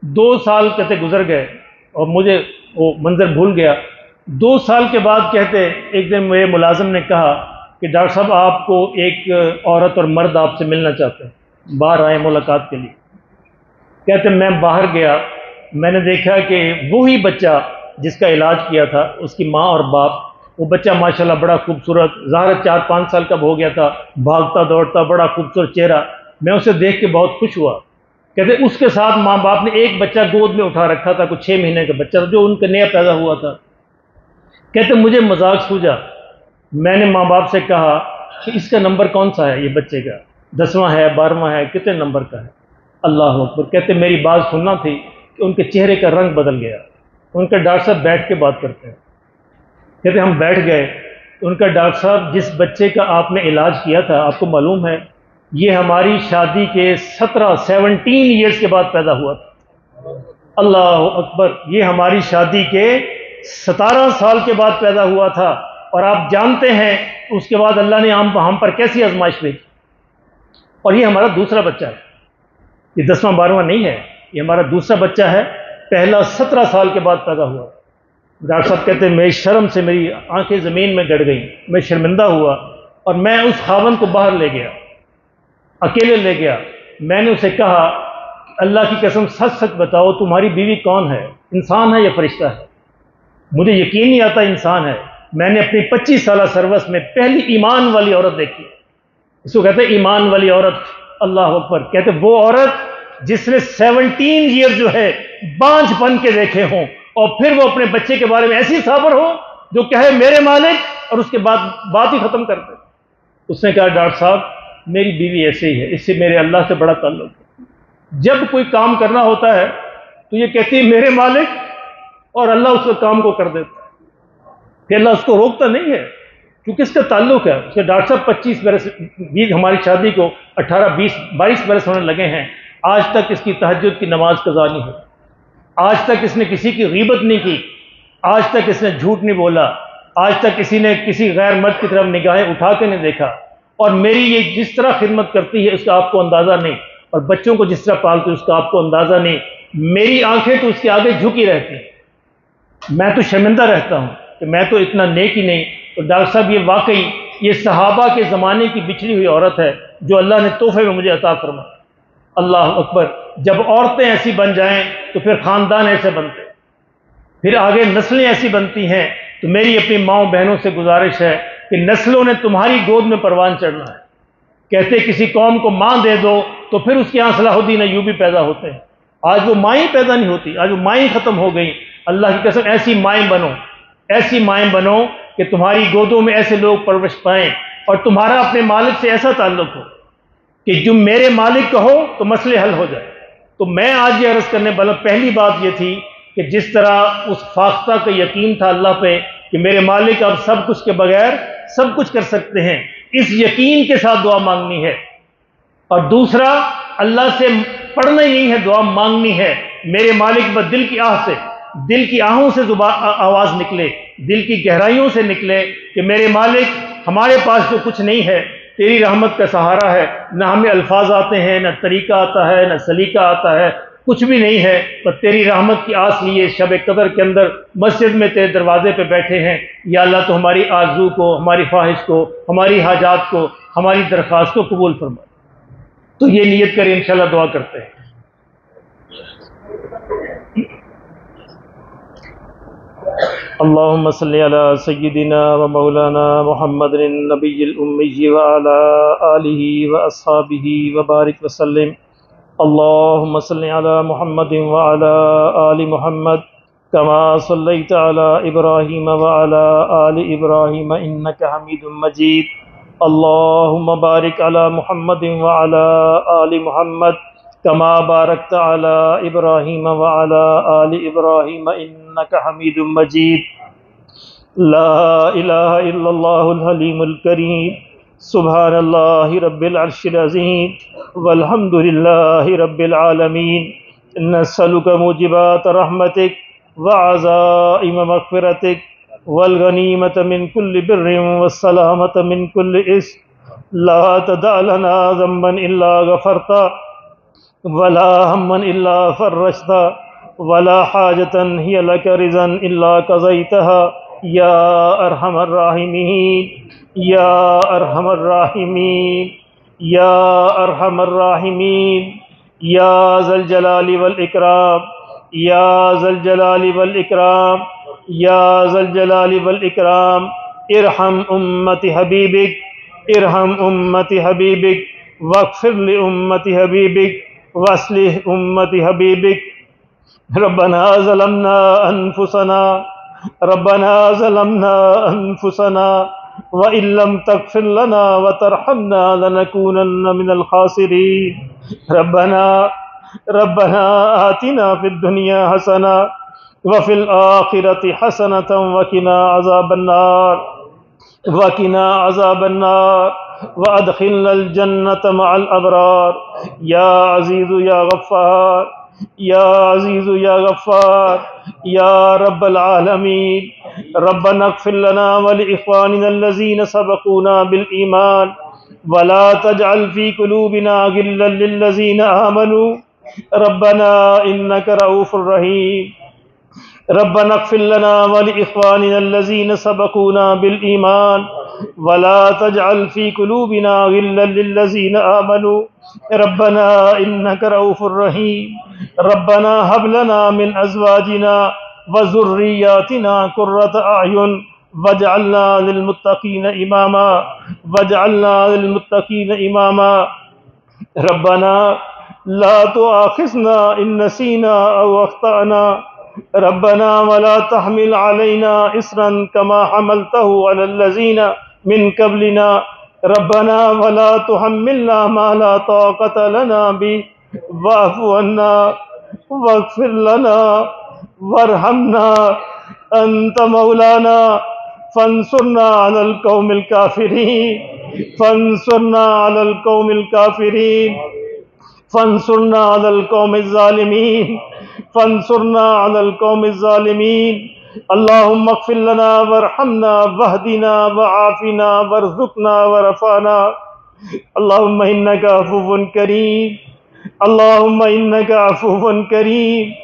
2 سال کہتے گزر گئے، اور مجھے وہ منظر بھول گیا۔ 2 سال کے بعد کہتے ایک دن میرے ملازم نے کہا کہ ڈاکٹر صاحب آپ کو ایک عورت اور مرد آپ سے ملنا چاہتے ہیں، باہر آئے ملاقات کے لیے۔ کہتے میں باہر گیا، میں نے دیکھا کہ وہی بچہ جس کا علاج کیا تھا، اس کی ماں اور باپ، وہ بچہ ماشاءاللہ بڑا خوبصورت، ظاہر 4-5 سال کا ہو گیا تھا، بھاگتا دوڑتا، بڑا خوبصورت چہرہ، میں اسے دیکھ کے بہت خوش ہوا۔ کہتے اس کے ساتھ ماں باپ نے ایک بچہ گود میں اٹھا رکھا تھا، کچھ 6 مہینے کا بچہ تھا جو ان کا نیا پیدا ہوا تھا۔ کہتے مجھے مذاق سوجا، میں نے ماں باپ سے کہا کہ اس کا نمبر کون سا ہے، یہ بچے کا 10واں ہے، 12واں ہے، کتنے نمبر کا ہے؟ اللہ اکبر۔ کہتے میری بات سننا تھی کہ ان کے چہرے کا رنگ بدل گیا۔ ان کا ڈاکٹر صاحب بیٹھ کے بات کرتے ہیں۔ کہتے ہم بیٹھ گئے، ان کا ڈاکٹر صاحب جس بچے کا آپ نے علاج کیا تھا، آپ کو معلوم ہے یہ ہماری شادی کے 17 ایئرس کے بعد پیدا ہوا تھا۔ اللہ اکبر۔ یہ ہماری شادی کے 17 سال کے بعد پیدا ہوا تھا، اور آپ جانتے ہیں اس کے بعد اللہ نے ہم پر کیسی آزمائش بھیجی، اور یہ ہمارا دوسرا بچہ ہے، یہ 10واں 12واں نہیں ہے، یہ ہمارا دوسرا بچہ ہے، پہلا 17 سال کے بعد پیدا ہوا۔ ڈاکٹر صاحب کہتے ہیں میری شرم سے میری آنکھیں زمین میں گڑ گئیں، میں شرمندہ ہوا، اور میں اس خاوند کو باہر لے گیا، اکیلے لے گیا۔ میں نے اسے کہا اللہ کی قسم سچ سچ بتاؤ تمہاری بیوی کون ہے، انسان ہے یا فرشتہ ہے؟ مجھے یقین نہیں آتا انسان ہے۔ میں نے اپنی 25 سالہ سروس میں پہلی ایمان والی عورت دیکھی، اس کو کہتے ہیں ایمان والی عورت. اللہ اکبر. کہتے وہ عورت جس نے 17 ایئر جو ہے بانجھ بن کے دیکھے ہوں اور پھر وہ اپنے بچے کے بارے میں ایسی صابر ہو جو کہے میرے مالک اور اس کے بعد بات ہی ختم کر دے. اس نے کہا ڈاکٹر صاحب میری بیوی ایسے ہی ہے, اس سے میرے اللہ سے بڑا تعلق ہے. جب کوئی کام کرنا ہوتا ہے تو یہ کہتی ہے میرے مالک, اور اللہ اس کے کام کو کر دیتا ہے. کہ اللہ اس کو روکتا نہیں ہے کیونکہ اس کا تعلق ہے. اس کے ڈاکٹر صاحب 25 برس ہماری شادی کو 22 برس ہونے لگے ہیں, آج تک اس کی تہجد کی نماز قضا نہیں ہوئی, آج تک اس نے کسی کی غیبت نہیں کی, آج تک اس نے جھوٹ نہیں بولا, آج تک کسی نے کسی غیر مرد کی طرف نگاہیں اٹھا کے نہیں دیکھا. اور میری یہ جس طرح خدمت کرتی ہے اس کا آپ کو اندازہ نہیں, اور بچوں کو جس طرح پالتی ہے اس کا آپ کو اندازہ نہیں. میری آنکھیں تو اس کے آگے جھکی رہتی ہیں, میں تو شرمندہ رہتا ہوں کہ میں تو اتنا نیک ہی نہیں. تو ڈاکٹر صاحب یہ واقعی یہ صحابہ کے زمانے کی بچھڑی ہوئی عورت ہے جو اللہ نے تحفے میں مجھے عطا فرمائی. اللہ اکبر. جب عورتیں ایسی بن جائیں تو پھر خاندان ایسے بنتے, پھر آگے نسلیں ایسی بنتی ہیں. تو میری اپنی ماؤں بہنوں سے گزارش ہے کہ نسلوں نے تمہاری گود میں پروان چڑھنا ہے. کہتے کسی قوم کو ماں دے دو تو پھر اس کے یہاں صلاح الدین ایوبی پیدا ہوتے ہیں. آج وہ مائیں پیدا نہیں ہوتی, آج وہ مائیں ختم ہو گئی. اللہ کی قسم ایسی مائیں بنو, ایسی مائیں بنو کہ تمہاری گودوں میں ایسے لوگ پرورش پائیں اور تمہارا اپنے مالک سے ایسا تعلق ہو کہ جو میرے مالک کہو تو مسئلے حل ہو جائے. تو میں آج یہ عرض کرنے والا پہلی بات یہ تھی کہ جس طرح اس فاختہ کا یقین تھا اللہ پہ کہ میرے مالک اب سب کچھ کے بغیر سب کچھ کر سکتے ہیں, اس یقین کے ساتھ دعا مانگنی ہے. اور دوسرا اللہ سے پڑھنا ہی نہیں ہے, دعا مانگنی ہے. میرے مالک بس دل کی آہ سے, دل کی آہوں سے آواز نکلے, دل کی گہرائیوں سے نکلے کہ میرے مالک ہمارے پاس جو کچھ نہیں ہے تیری رحمت کا سہارا ہے. نہ ہمیں الفاظ آتے ہیں, نہ طریقہ آتا ہے, نہ سلیقہ آتا ہے, کچھ بھی نہیں ہے, پر تیری رحمت کی آس لیے شب قدر کے اندر مسجد میں تیرے دروازے پہ بیٹھے ہیں. یا اللہ تو ہماری آرزو کو, ہماری خواہش کو, ہماری حاجات کو, ہماری درخواست کو قبول فرما. تو یہ نیت کریں, انشاءاللہ دعا کرتے ہیں. اللهم صل على سيدنا ومولانا محمد النبي الأمي وعلى آله وأصحابه وبارك وسلم. اللهم صل على محمد وعلى آل محمد كما صليت على إبراهيم وعلى آل إبراهيم إنك حميد مجيد. اللهم بارك على محمد وعلى آل محمد كما باركت على إبراهيم وعلى آل إبراهيم إنك حميد مجيد. لا إله إلا الله الحليم الكريم. سبحان الله رب العرش العظيم والحمد لله رب العالمين. نسألك موجبات رحمتك وعزائم مغفرتك والغنيمة من كل بر والسلامة من كل إثم. لا تدع لنا ذنبا إلا غفرته ولا هما إلا فرجته ولا حاجة هي لك رضا إلا قضيتها يا أرحم الراحمين يا أرحم الراحمين يا أرحم الراحمين يا ذا الجلال والإكرام يا ذا الجلال والإكرام يا ذا الجلال والإكرام. ارحم أمة حبيبك, ارحم أمة حبيبك واغفر لأمة حبيبك واصلح أمة حبيبك. ربنا ظلمنا أنفسنا ربنا ظلمنا أنفسنا وإن لم تغفر لنا وترحمنا لنكونن من الخاسرين. ربنا آتنا في الدنيا حسنة وفي الآخرة حسنة وقنا عذاب النار وأدخلنا الجنة مع الأبرار. يا عزيز يا غفار يا عزيز يا غفار يا رب العالمين. ربنا اغفر لنا ولإخواننا الذين سبقونا بالإيمان ولا تجعل في قلوبنا غلا للذين آمنوا ربنا إنك رؤوف رحيم. ربنا اغفر لنا ولإخواننا الذين سبقونا بالإيمان ولا تجعل في قلوبنا غلا للذين آمنوا ربنا إنك رؤوف رحيم. ربنا هب لنا من أزواجنا وذرياتنا قرة أعين واجعلنا للمتقین اماما واجعلنا للمتقین اماما ربنا لا تؤاخذنا ان نسینا او اخطأنا ربنا ولا تحمل علينا إصرا كما حملته على الذين من قبلنا ربنا ولا تحملنا ما لا طاقة لنا به واعف عنا واغفر لنا وارحمنا أنت مولانا فانصرنا على القوم الكافرين فانصرنا على القوم الكافرين فانصرنا على القوم الظالمين فانصرنا على القوم الظالمين اللهم اغفر لنا وارحمنا واهدنا وعافنا وارزقنا ورفعنا اللهم إنك عفو كريم اللهم إنك عفو كريم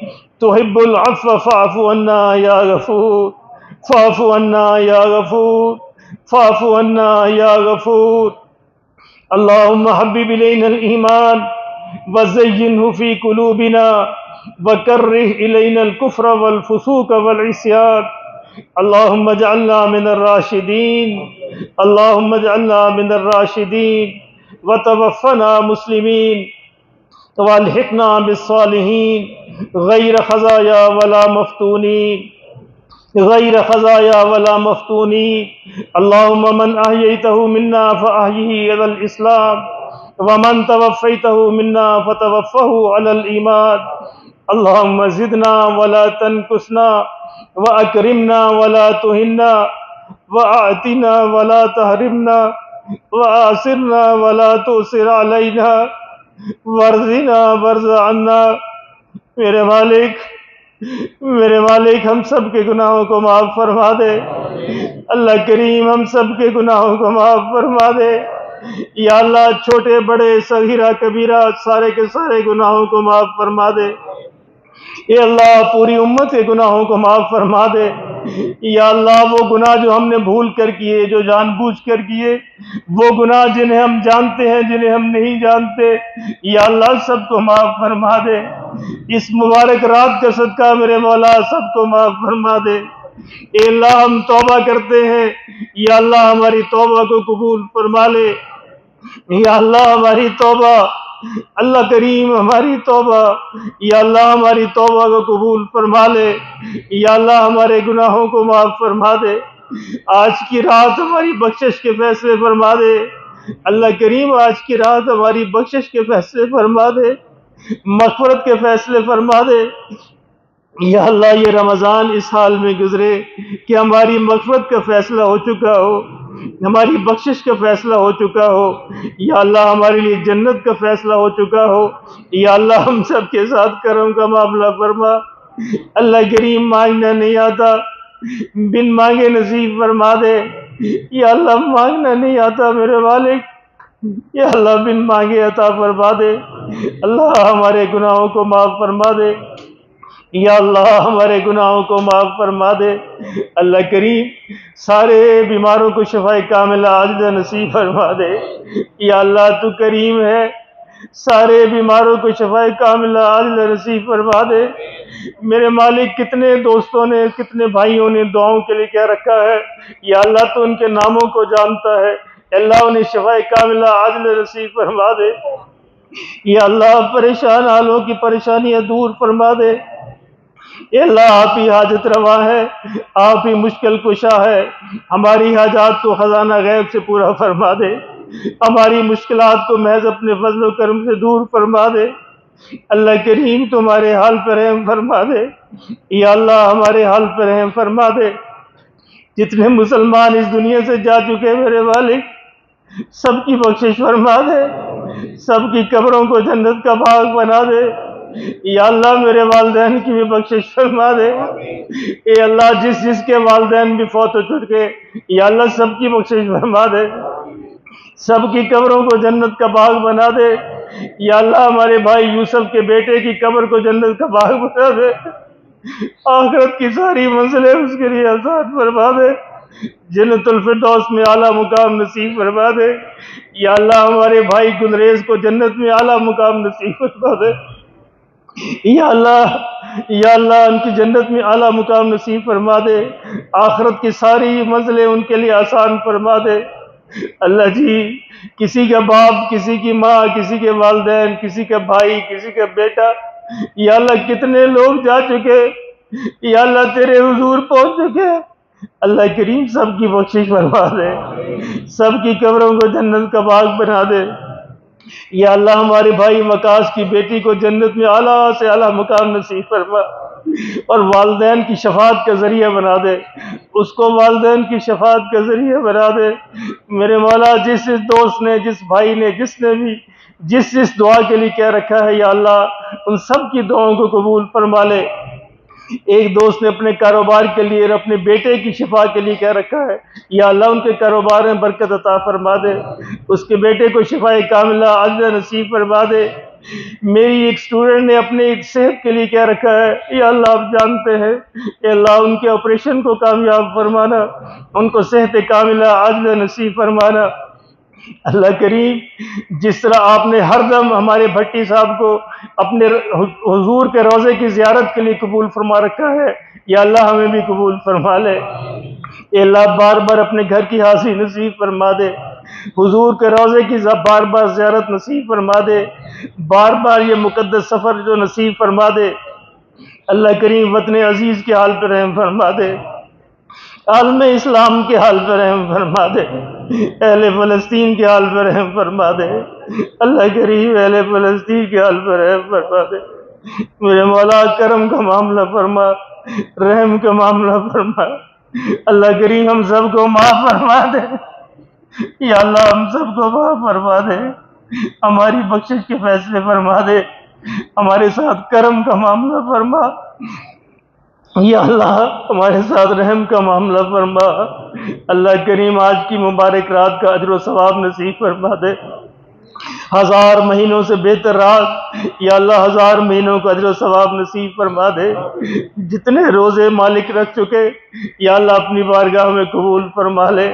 تحب العفو فاعف عنا يا غفور فاعف عنا يا غفور فاعف عنا يا غفور اللهم حبب إلينا الإيمان وزينه في قلوبنا وكره إلينا الكفر والفسوق والعصيان اللهم اجعلنا من الراشدين اللهم اجعلنا من الراشدين وتوفنا مسلمين والحقنا بالصالحين غير خزايا ولا مفتونين غير خزايا ولا مفتونين اللهم من أحييته منا فأحيه على الإسلام ومن توفيته منا فتوفه على الإيمان اللهم زدنا ولا تنقصنا وأكرمنا ولا تهنا وأعطنا ولا تحرمنا وآثرنا ولا تؤثر علينا وارزنا وارض عنا میرے مالک ہم سب کے گناہوں کو معاف فرما دے اللہ کریم ہم سب کے گناہوں کو معاف فرما دے یا اللہ چھوٹے بڑے صغیرہ کبیرہ سارے کے سارے گناہوں کو معاف فرما دے اے اللہ پوری امت کے گناہوں کو معاف فرما دے یا اللہ وہ گناہ جو ہم نے بھول کر کیے جو جان بوجھ کر کیے وہ گناہ جنہیں ہم جانتے ہیں جنہیں ہم نہیں جانتے یا اللہ سب کو معاف فرما دے اس مبارک رات کا صدقہ میرے مولا سب کو معاف فرما دے اے اللہ ہم توبہ کرتے ہیں یا اللہ ہماری توبہ کو قبول فرما لے یا اللہ ہماری توبہ اللہ کریم ہماری توبہ یا اللہ ہماری توبہ کو قبول فرما لے یا اللہ ہمارے گناہوں کو معاف فرما دے آج کی رات ہماری بخشش کے فیصلے فرما دے اللہ کریم آج کی رات ہماری بخشش کے فیصلے فرما دے مغفرت کے فیصلے فرما دے یا اللہ یہ رمضان اس حال میں گزرے کہ ہماری مغفرت کا فیصلہ ہو چکا ہو ہماری بخشش کا فیصلہ ہو چکا ہو یا اللہ ہمارے لیے جنت کا فیصلہ ہو چکا ہو یا اللہ ہم سب کے ساتھ کرم کا معاملہ فرما اللہ کریم مانگنا نہیں آتا بن مانگے نصیب فرما دے یا اللہ مانگنا نہیں آتا میرے مالک یا اللہ بن مانگے عطا فرما دے اللہ ہمارے گناہوں کو معاف فرما دے یا اللہ ہمارے گناہوں کو معاف فرما دے اللہ کریم سارے بیماروں کو شفاء کاملہ عاجلہ نصیب فرما دے یا اللہ تو کریم ہے سارے بیماروں کو شفاء کاملہ عاجلہ نصیب فرما دے میرے مالک کتنے دوستوں نے کتنے بھائیوں نے دعاؤں کے لیے کیا رکھا ہے یا اللہ تو ان کے ناموں کو جانتا ہے اللہ انہیں شفاء کاملہ عاجلہ نصیب فرما دے یا اللہ پریشان حالوں کی پریشانیاں دور فرما دے اے اللہ آپ ہی حاجت روا ہے آپ ہی مشکل کشا ہے ہماری حاجات کو خزانہ غیب سے پورا فرما دے ہماری مشکلات کو محض اپنے فضل و کرم سے دور فرما دے اللہ کریم تمہارے حال پر رحم فرما دے یا اللہ ہمارے حال پر رحم فرما دے جتنے مسلمان اس دنیا سے جا چکے میرے والد سب کی بخشش فرما دے سب کی قبروں کو جنت کا باغ بنا دے یا اللہ میرے والدین کی بھی بخشش فرما دے اے اللہ جس جس کے والدین بھی فوت ہو چکے یا اللہ سب کی بخشش فرما دے سب کی قبروں کو جنت کا باغ بنا دے یا اللہ ہمارے بھائی یوسف کے بیٹے کی قبر کو جنت کا باغ بنا دے آخرت کی ساری منزلیں اس کے لیے آسان فرما دے جنت الفردوس میں اعلیٰ مقام نصیب فرما دے یا اللہ ہمارے بھائی گلریز کو جنت میں اعلیٰ مقام نصیب فرما دے یا اللہ یا اللہ ان کی جنت میں اعلیٰ مقام نصیب فرما دے، آخرت کی ساری منزلیں ان کے لیے آسان فرما دے۔ اللہ جی، کسی کا باپ، کسی کی ماں، کسی کے والدین، کسی کا بھائی، کسی کا بیٹا، یا اللہ کتنے لوگ جا چکے، یا اللہ تیرے حضور پہنچ چکے، اللہ کریم سب کی بخشش فرما دے، سب کی قبروں کو جنت کا باغ بنا دے۔ یا اللہ ہمارے بھائی وقاص کی بیٹی کو جنت میں اعلیٰ سے اعلیٰ مقام نصیب فرما، اور والدین کی شفاعت کا ذریعہ بنا دے، اس کو والدین کی شفاعت کا ذریعہ بنا دے۔ میرے مولا، جس دوست نے، جس بھائی نے، جس نے بھی جس دعا کے لیے کہہ رکھا ہے، یا اللہ ان سب کی دعاؤں کو قبول فرما لے۔ ایک دوست نے اپنے کاروبار کے لیے اور اپنے بیٹے کی شفا کے لیے کہہ رکھا ہے، یا اللہ ان کے کاروبار میں برکت عطا فرما دے، اس کے بیٹے کو شفا کاملہ عاجلہ نصیب فرما دے۔ میری ایک اسٹوڈنٹ نے اپنے ایک صحت کے لیے کہہ رکھا ہے، یا اللہ آپ جانتے ہیں، یا اللہ ان کے آپریشن کو کامیاب فرمانا، ان کو صحت کاملہ عاجلہ نصیب فرمانا۔ اللہ کریم، جس طرح آپ نے ہر دم ہمارے بھٹی صاحب کو اپنے حضور کے روضے کی زیارت کے لیے قبول فرما رکھا ہے، یا اللہ ہمیں بھی قبول فرما لے۔ اے اللہ بار بار اپنے گھر کی حاضری نصیب فرما دے، حضور کے روضے کی بار بار زیارت نصیب فرما دے، بار بار یہ مقدس سفر جو نصیب فرما دے۔ اللہ کریم وطن عزیز کے حال پر رحم فرما دے، عالم اسلام کے حال پر رحم فرما دے، اہل فلسطین کے حال پر رحم فرما دے۔ اللہ کریم اہل فلسطین کے حال پر رحم فرما دے۔ میرے مولا کرم کا معاملہ فرما، رحم کا معاملہ فرما۔ اللہ کریم ہم سب کو معاف فرما دے، یا اللہ ہم سب کو معاف فرما دے، ہماری بخشش کے فیصلے فرما دے، ہمارے ساتھ کرم کا معاملہ فرما، یا اللہ ہمارے ساتھ رحم کا معاملہ فرما۔ اللہ کریم آج کی مبارک رات کا اجر و ثواب نصیب فرما دے، 1000 مہینوں سے بہتر رات، یا اللہ 1000 مہینوں کا اجر و ثواب نصیب فرما دے۔ جتنے روزے مالک رکھ چکے، یا اللہ اپنی بارگاہ میں قبول فرما لے،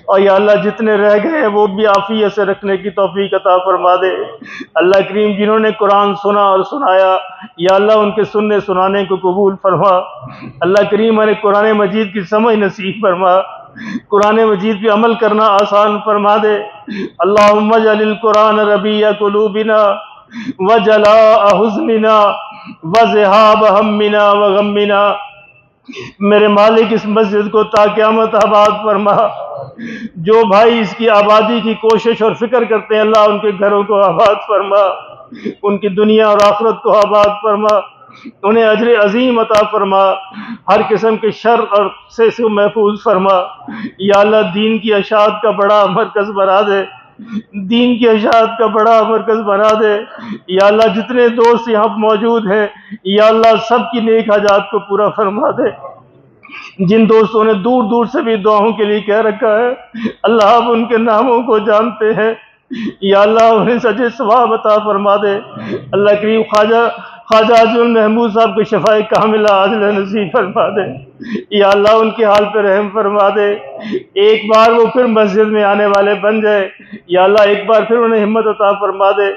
اور یا اللہ جتنے رہ گئے وہ بھی عافیت سے رکھنے کی توفیق عطا فرما دے۔ اللہ کریم جنہوں نے قرآن سنا اور سنایا، یا اللہ ان کے سننے سنانے کو قبول فرما۔ اللہ کریم ہمیں قرآن مجید کی سمجھ نصیب فرما، قرآن مجید پہ عمل کرنا آسان فرما دے۔ اللہم اجعل القرآن ربیع قلوبنا وجلاء حزننا وذہاب ہمنا وغمنا۔ میرے مالک اس مسجد کو تا قیامت آباد فرما۔ جو بھائی اس کی آبادی کی کوشش اور فکر کرتے ہیں، اللہ ان کے گھروں کو آباد فرما، ان کی دنیا اور آخرت کو آباد فرما، انہیں اجر عظیم عطا فرما، ہر قسم کے شر اور سے محفوظ فرما۔ یا اللہ دین کی اشاعت کا بڑا مرکز بنا دے، دین کی اشاعت کا بڑا مرکز بنا دے۔ یا اللہ جتنے دوست یہاں موجود ہیں، یا اللہ سب کی نیک حاجات کو پورا فرما دے۔ جن دوستوں نے دور دور سے بھی دعاؤں کے لیے کہہ رکھا ہے، اللہ آپ ان کے ناموں کو جانتے ہیں، یا اللہ انہیں سجے ثواب عطا فرما دے۔ اللہ کریم خواجہ محمود صاحب کو شفاء کاملہ عاجلہ نصیب فرما دے، یا اللہ ان کے حال پہ رحم فرما دے۔ ایک بار وہ پھر مسجد میں آنے والے بن جائے، یا اللہ ایک بار پھر انہیں ہمت عطا فرما دے۔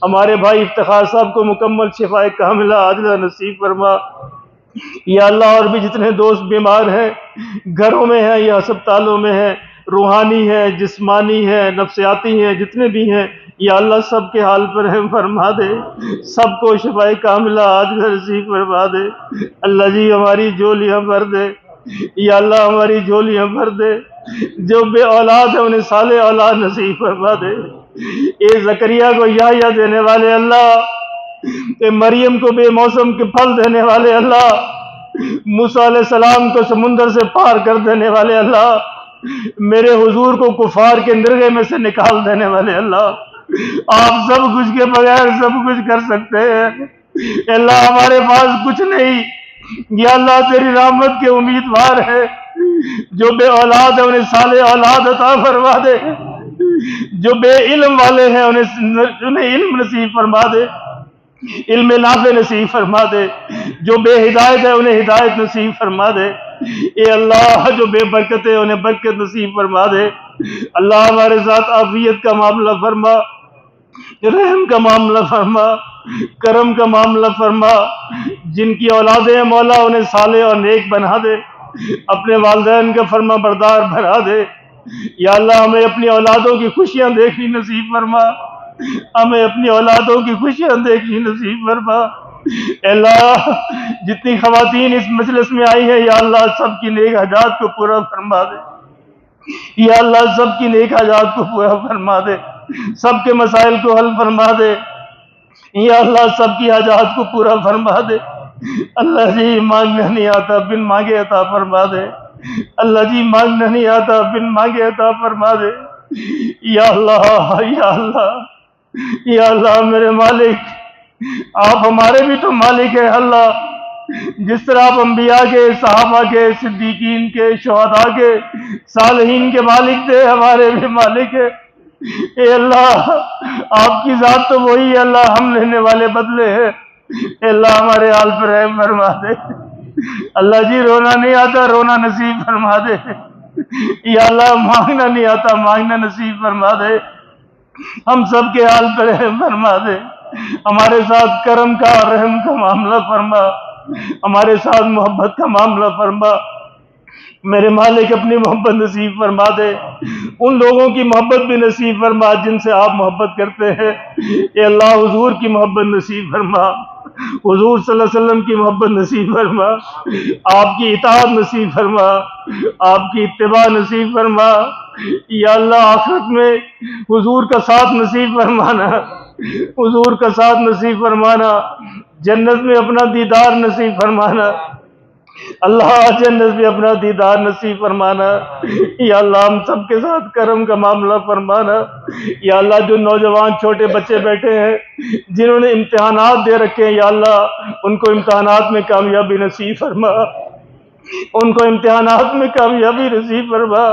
ہمارے بھائی افتخار صاحب کو مکمل شفاء کاملہ عاجلہ نصیب فرما۔ یا اللہ اور بھی جتنے دوست بیمار ہیں، گھروں میں ہیں یا ہسپتالوں میں ہیں، روحانی ہے، جسمانی ہے، نفسیاتی ہیں، جتنے بھی ہیں، یا اللہ سب کے حال پر رحم فرما دے، سب کو شفاء کاملہ عاجلہ نصیب فرما دے۔ اللہ جی ہماری جھولیاں بھر دے، یا اللہ ہماری جھولیاں بھر دے۔ جو بے اولاد ہے انہیں صالح اولاد نصیب فرما دے۔ اے زکریا کو یحییٰ دینے والے اللہ، اے مریم کو بے موسم کے پھل دینے والے اللہ، موسیٰ علیہ السلام کو سمندر سے پار کر دینے والے اللہ، میرے حضور کو کفار کے نرغے میں سے نکال دینے والے اللہ، آپ سب کچھ کے بغیر سب کچھ کر سکتے ہیں۔ اے اللہ ہمارے پاس کچھ نہیں، یا اللہ تیری رحمت کے امیدوار ہے۔ جو بے اولاد ہے انہیں صالح اولاد عطا فرما دے، جو بے علم والے ہیں انہیں علم نصیب فرما دے، علم نافع نصیب فرما دے۔ جو بے ہدایت ہے انہیں ہدایت نصیب فرما دے۔ اے اللہ جو بے برکت ہے انہیں برکت نصیب فرما دے۔ اللہ ہمارے ساتھ عافیت کا معاملہ فرما، رحم کا معاملہ فرما، کرم کا معاملہ فرما۔ جن کی اولادیں ہیں مولا انہیں صالح اور نیک بنا دے، اپنے والدین کا فرما بردار بنا دے۔ یا اللہ ہمیں اپنی اولادوں کی خوشیاں دیکھنی نصیب فرما، ہمیں اپنی اولادوں کی خوشیاں دیکھنی نصیب فرما۔ اے اللہ جتنی خواتین اس مجلس میں آئی ہیں یا اللہ سب کی نیک حاجات کو پورا فرما دے، یا اللہ سب کی نیک حاجات کو پورا فرما دے، سب کے مسائل کو حل فرما دے، یا اللہ سب کی حاجات کو پورا فرما دے۔ اللہ جی مانگنا نہیں آتا، بن مانگے عطا فرما دے۔ اللہ جی مانگنا نہیں آتا، بن مانگے عطا فرما دے۔ یا اللہ یا اللہ یا اللہ میرے مالک، آپ ہمارے بھی تو مالک ہیں اللہ۔ جس طرح آپ انبیاء کے، صحابہ کے، صدیقین کے، شہداء کے، صالحین کے مالک تھے، ہمارے بھی مالک ہیں۔ اے اللہ آپ کی ذات تو وہی ہے اللہ، ہم لینے والے بدلے ہیں۔ اے اللہ ہمارے حال پر رحم فرما دے۔ اللہ جی رونا نہیں آتا، رونا نصیب فرما دے۔ یا اللہ مانگنا نہیں آتا، مانگنا نصیب فرما دے۔ ہم سب کے حال پر رحم فرما دے، ہمارے ساتھ کرم کا اور رحم کا معاملہ فرما، ہمارے ساتھ محبت کا معاملہ فرما۔ میرے مالک اپنی محبت نصیب فرما دے، ان لوگوں کی محبت بھی نصیب فرما جن سے آپ محبت کرتے ہیں۔ اے اللہ حضور کی محبت نصیب فرما، حضور صلی اللہ علیہ وسلم کی محبت نصیب فرما، آپ کی اطاعت نصیب فرما، آپ کی اتباع نصیب فرما۔ یا اللہ آخرت میں حضور کا ساتھ نصیب فرمانا، حضور کا ساتھ نصیب فرمانا، جنت میں اپنا دیدار نصیب فرمانا۔ اللہ جنت میں اپنا دیدار نصیب فرمانا۔ یا اللہ ہم سب کے ساتھ کرم کا معاملہ فرمانا۔ یا اللہ جو نوجوان چھوٹے بچے بیٹھے ہیں جنہوں نے امتحانات دے رکھے ہیں یا اللہ ان کو امتحانات میں کامیابی نصیب فرما، ان کو امتحانات میں کامیابی نصیب فرما۔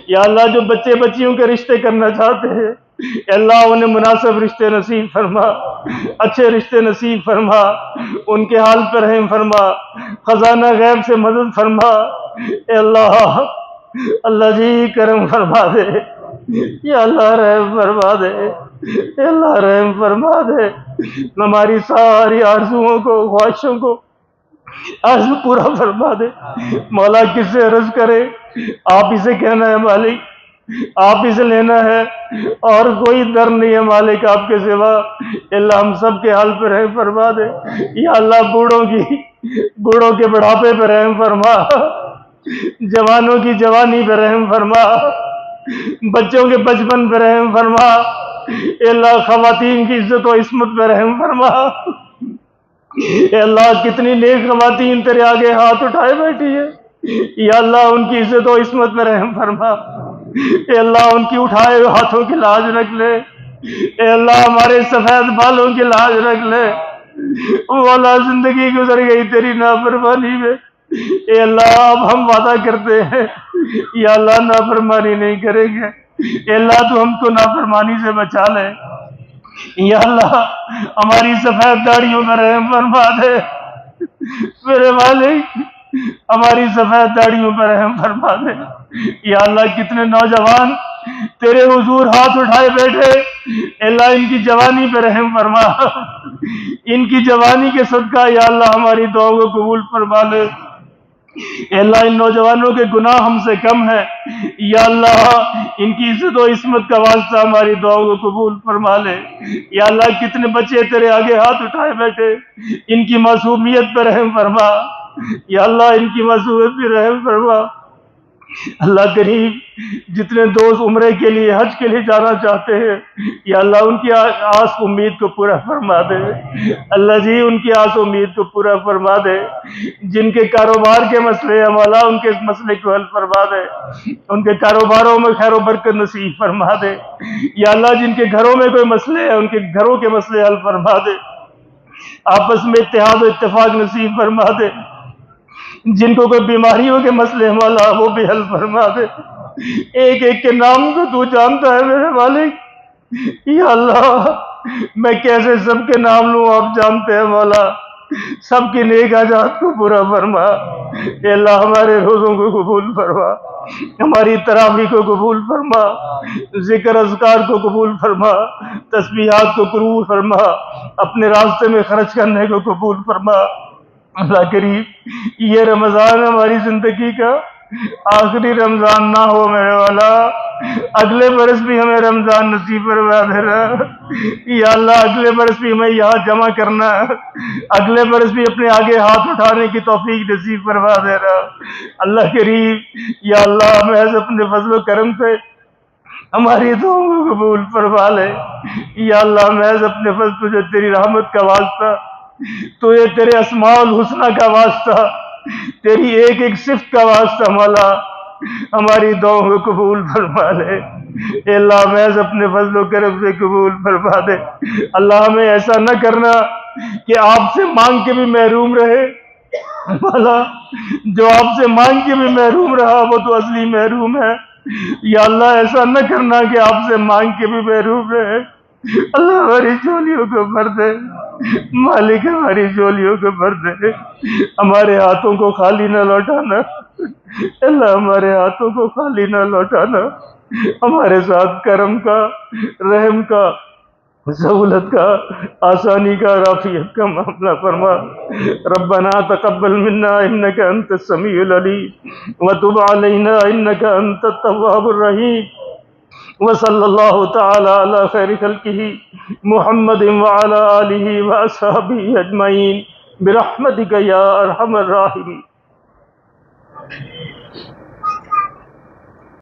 یا اللہ جو بچے بچیوں کے رشتے کرنا چاہتے ہیں اے اللہ انہیں مناسب رشتے نصیب فرما، اچھے رشتے نصیب فرما، ان کے حال پر رحم فرما، خزانہ غیب سے مدد فرما۔ اے اللہ اللہ جی کرم فرما دے، یا اللہ رحم فرما دے، اے اللہ رحم فرما دے، ہماری ساری آرزوؤں کو، خواہشوں کو آج پورا فرما دے۔ مولا کس سے عرض کرے، آپ ہی سے کہنا ہے مالک، آپ ہی سے لینا ہے، اور کوئی در نہیں ہے مالک آپ کے سوا۔ اللہ ہم سب کے حال پہ رحم فرما دے۔ یا اللہ بوڑھوں کے بڑھاپے پہ رحم فرما، جوانوں کی جوانی پہ رحم فرما، بچوں کے بچپن پہ رحم فرما۔ اے اللہ خواتین کی عزت و عصمت پہ رحم فرما۔ اے اللہ کتنی نیک خواتین تیرے آگے ہاتھ اٹھائے بیٹھی ہے، یا اللہ ان کی عزت و عصمت پہ رحم فرما۔ اے اللہ ان کی اٹھائے ہوئے ہاتھوں کی لاج رکھ لے۔ اے اللہ ہمارے سفید بالوں کی لاج رکھ لے۔ مولا زندگی گزر گئی تیری نافرمانی میں، اے اللہ اب ہم وعدہ کرتے ہیں یا اللہ نافرمانی نہیں کریں گے۔ اے اللہ تو ہم کو نافرمانی سے بچا لے۔ یا اللہ ہماری سفید داڑھیوں میں رحم فرما دے میرے مالک، ہماری سفید داڑھیوں پر رحم فرما دے۔ یا اللہ کتنے نوجوان تیرے حضور ہاتھ اٹھائے بیٹھے، اے اللہ ان کی جوانی پہ رحم فرما، ان کی جوانی کے صدقہ یا اللہ ہماری دعاؤں کو قبول فرما لے۔ اے اللہ ان نوجوانوں کے گناہ ہم سے کم ہے، یا اللہ ان کی عزت و عصمت کا واسطہ ہماری دعاؤں کو قبول فرما لے۔ یا اللہ کتنے بچے تیرے آگے ہاتھ اٹھائے بیٹھے، ان کی معصومیت پہ رحم فرما، یا اللہ ان کی معصومیت پہ رحم فرما۔ اللہ کریم جتنے دوست عمرے کے لیے حج کے لیے جانا چاہتے ہیں یا اللہ ان کی آس امید کو پورا فرما دے۔ اللہ جی ان کی آس امید کو پورا فرما دے۔ جن کے کاروبار کے مسئلے ہیں مولا ان کے مسئلے کو حل فرما دے، ان کے کاروباروں میں خیر و برکت نصیب فرما دے۔ یا اللہ جن کے گھروں میں کوئی مسئلے ہیں ان کے گھروں کے مسئلے حل فرما دے، آپس میں اتحاد و اتفاق نصیب فرما دے۔ جن کو کوئی بیماریوں کے مسئلے مولا وہ بھی حل فرما دے۔ ایک ایک کے نام کو تو جانتا ہے میرے مالک، یا اللہ میں کیسے سب کے نام لوں، آپ جانتے ہیں مولا۔ سب کی نیک حاجات کو پورا فرما، اے اللہ ہمارے روزوں کو قبول فرما، ہماری تراویح کو قبول فرما، ذکر اذکار کو قبول فرما، تسبیحات کو قبول فرما، اپنے راستے میں خرچ کرنے کو قبول فرما۔ اللہ کریم یہ رمضان ہماری زندگی کا آخری رمضان نہ ہو میرے والا، اگلے برس بھی ہمیں رمضان نصیب فرما دینا یا اللہ، اگلے برس بھی ہمیں یہاں جمع کرنا، اگلے برس بھی اپنے آگے ہاتھ اٹھانے کی توفیق نصیب فرما دینا۔ اللہ کریم یا اللہ محض اپنے فضل و کرم سے ہماری دعاؤں کو قبول فرما لے یا اللہ، محض اپنے فضل تجھے تیری رحمت کا واسطہ، تو یہ تیرے اسماء الحسنہ کا واسطہ، تیری ایک ایک صفت کا واسطہ مولا ہماری دعاؤں کو قبول فرما لے۔ اے اللہ محض اپنے فضل و کرم سے قبول فرما دے۔ اللہ ہمیں ایسا نہ کرنا کہ آپ سے مانگ کے بھی محروم رہے، مولا جو آپ سے مانگ کے بھی محروم رہا وہ تو اصلی محروم ہے، یا اللہ ایسا نہ کرنا کہ آپ سے مانگ کے بھی محروم رہے۔ اللہ ہماری جھولیوں کو بھر دے، مالک ہماری جھولیوں کو بھر دے، ہمارے ہاتھوں کو خالی نہ لوٹانا، اللہ ہمارے ہاتھوں کو خالی نہ لوٹانا، ہمارے ساتھ کرم کا، رحم کا، سہولت کا، آسانی کا، رافیت کا معاملہ فرما۔ ربنا تقبل منا انك انت السميع العليم وتب علينا انك انت التواب الرحيم، وصلی اللہ تعالی علی خیر خلقہ محمد وعلی آلہ واصحابہ اجمعین برحمتک یا ارحم الراحمین۔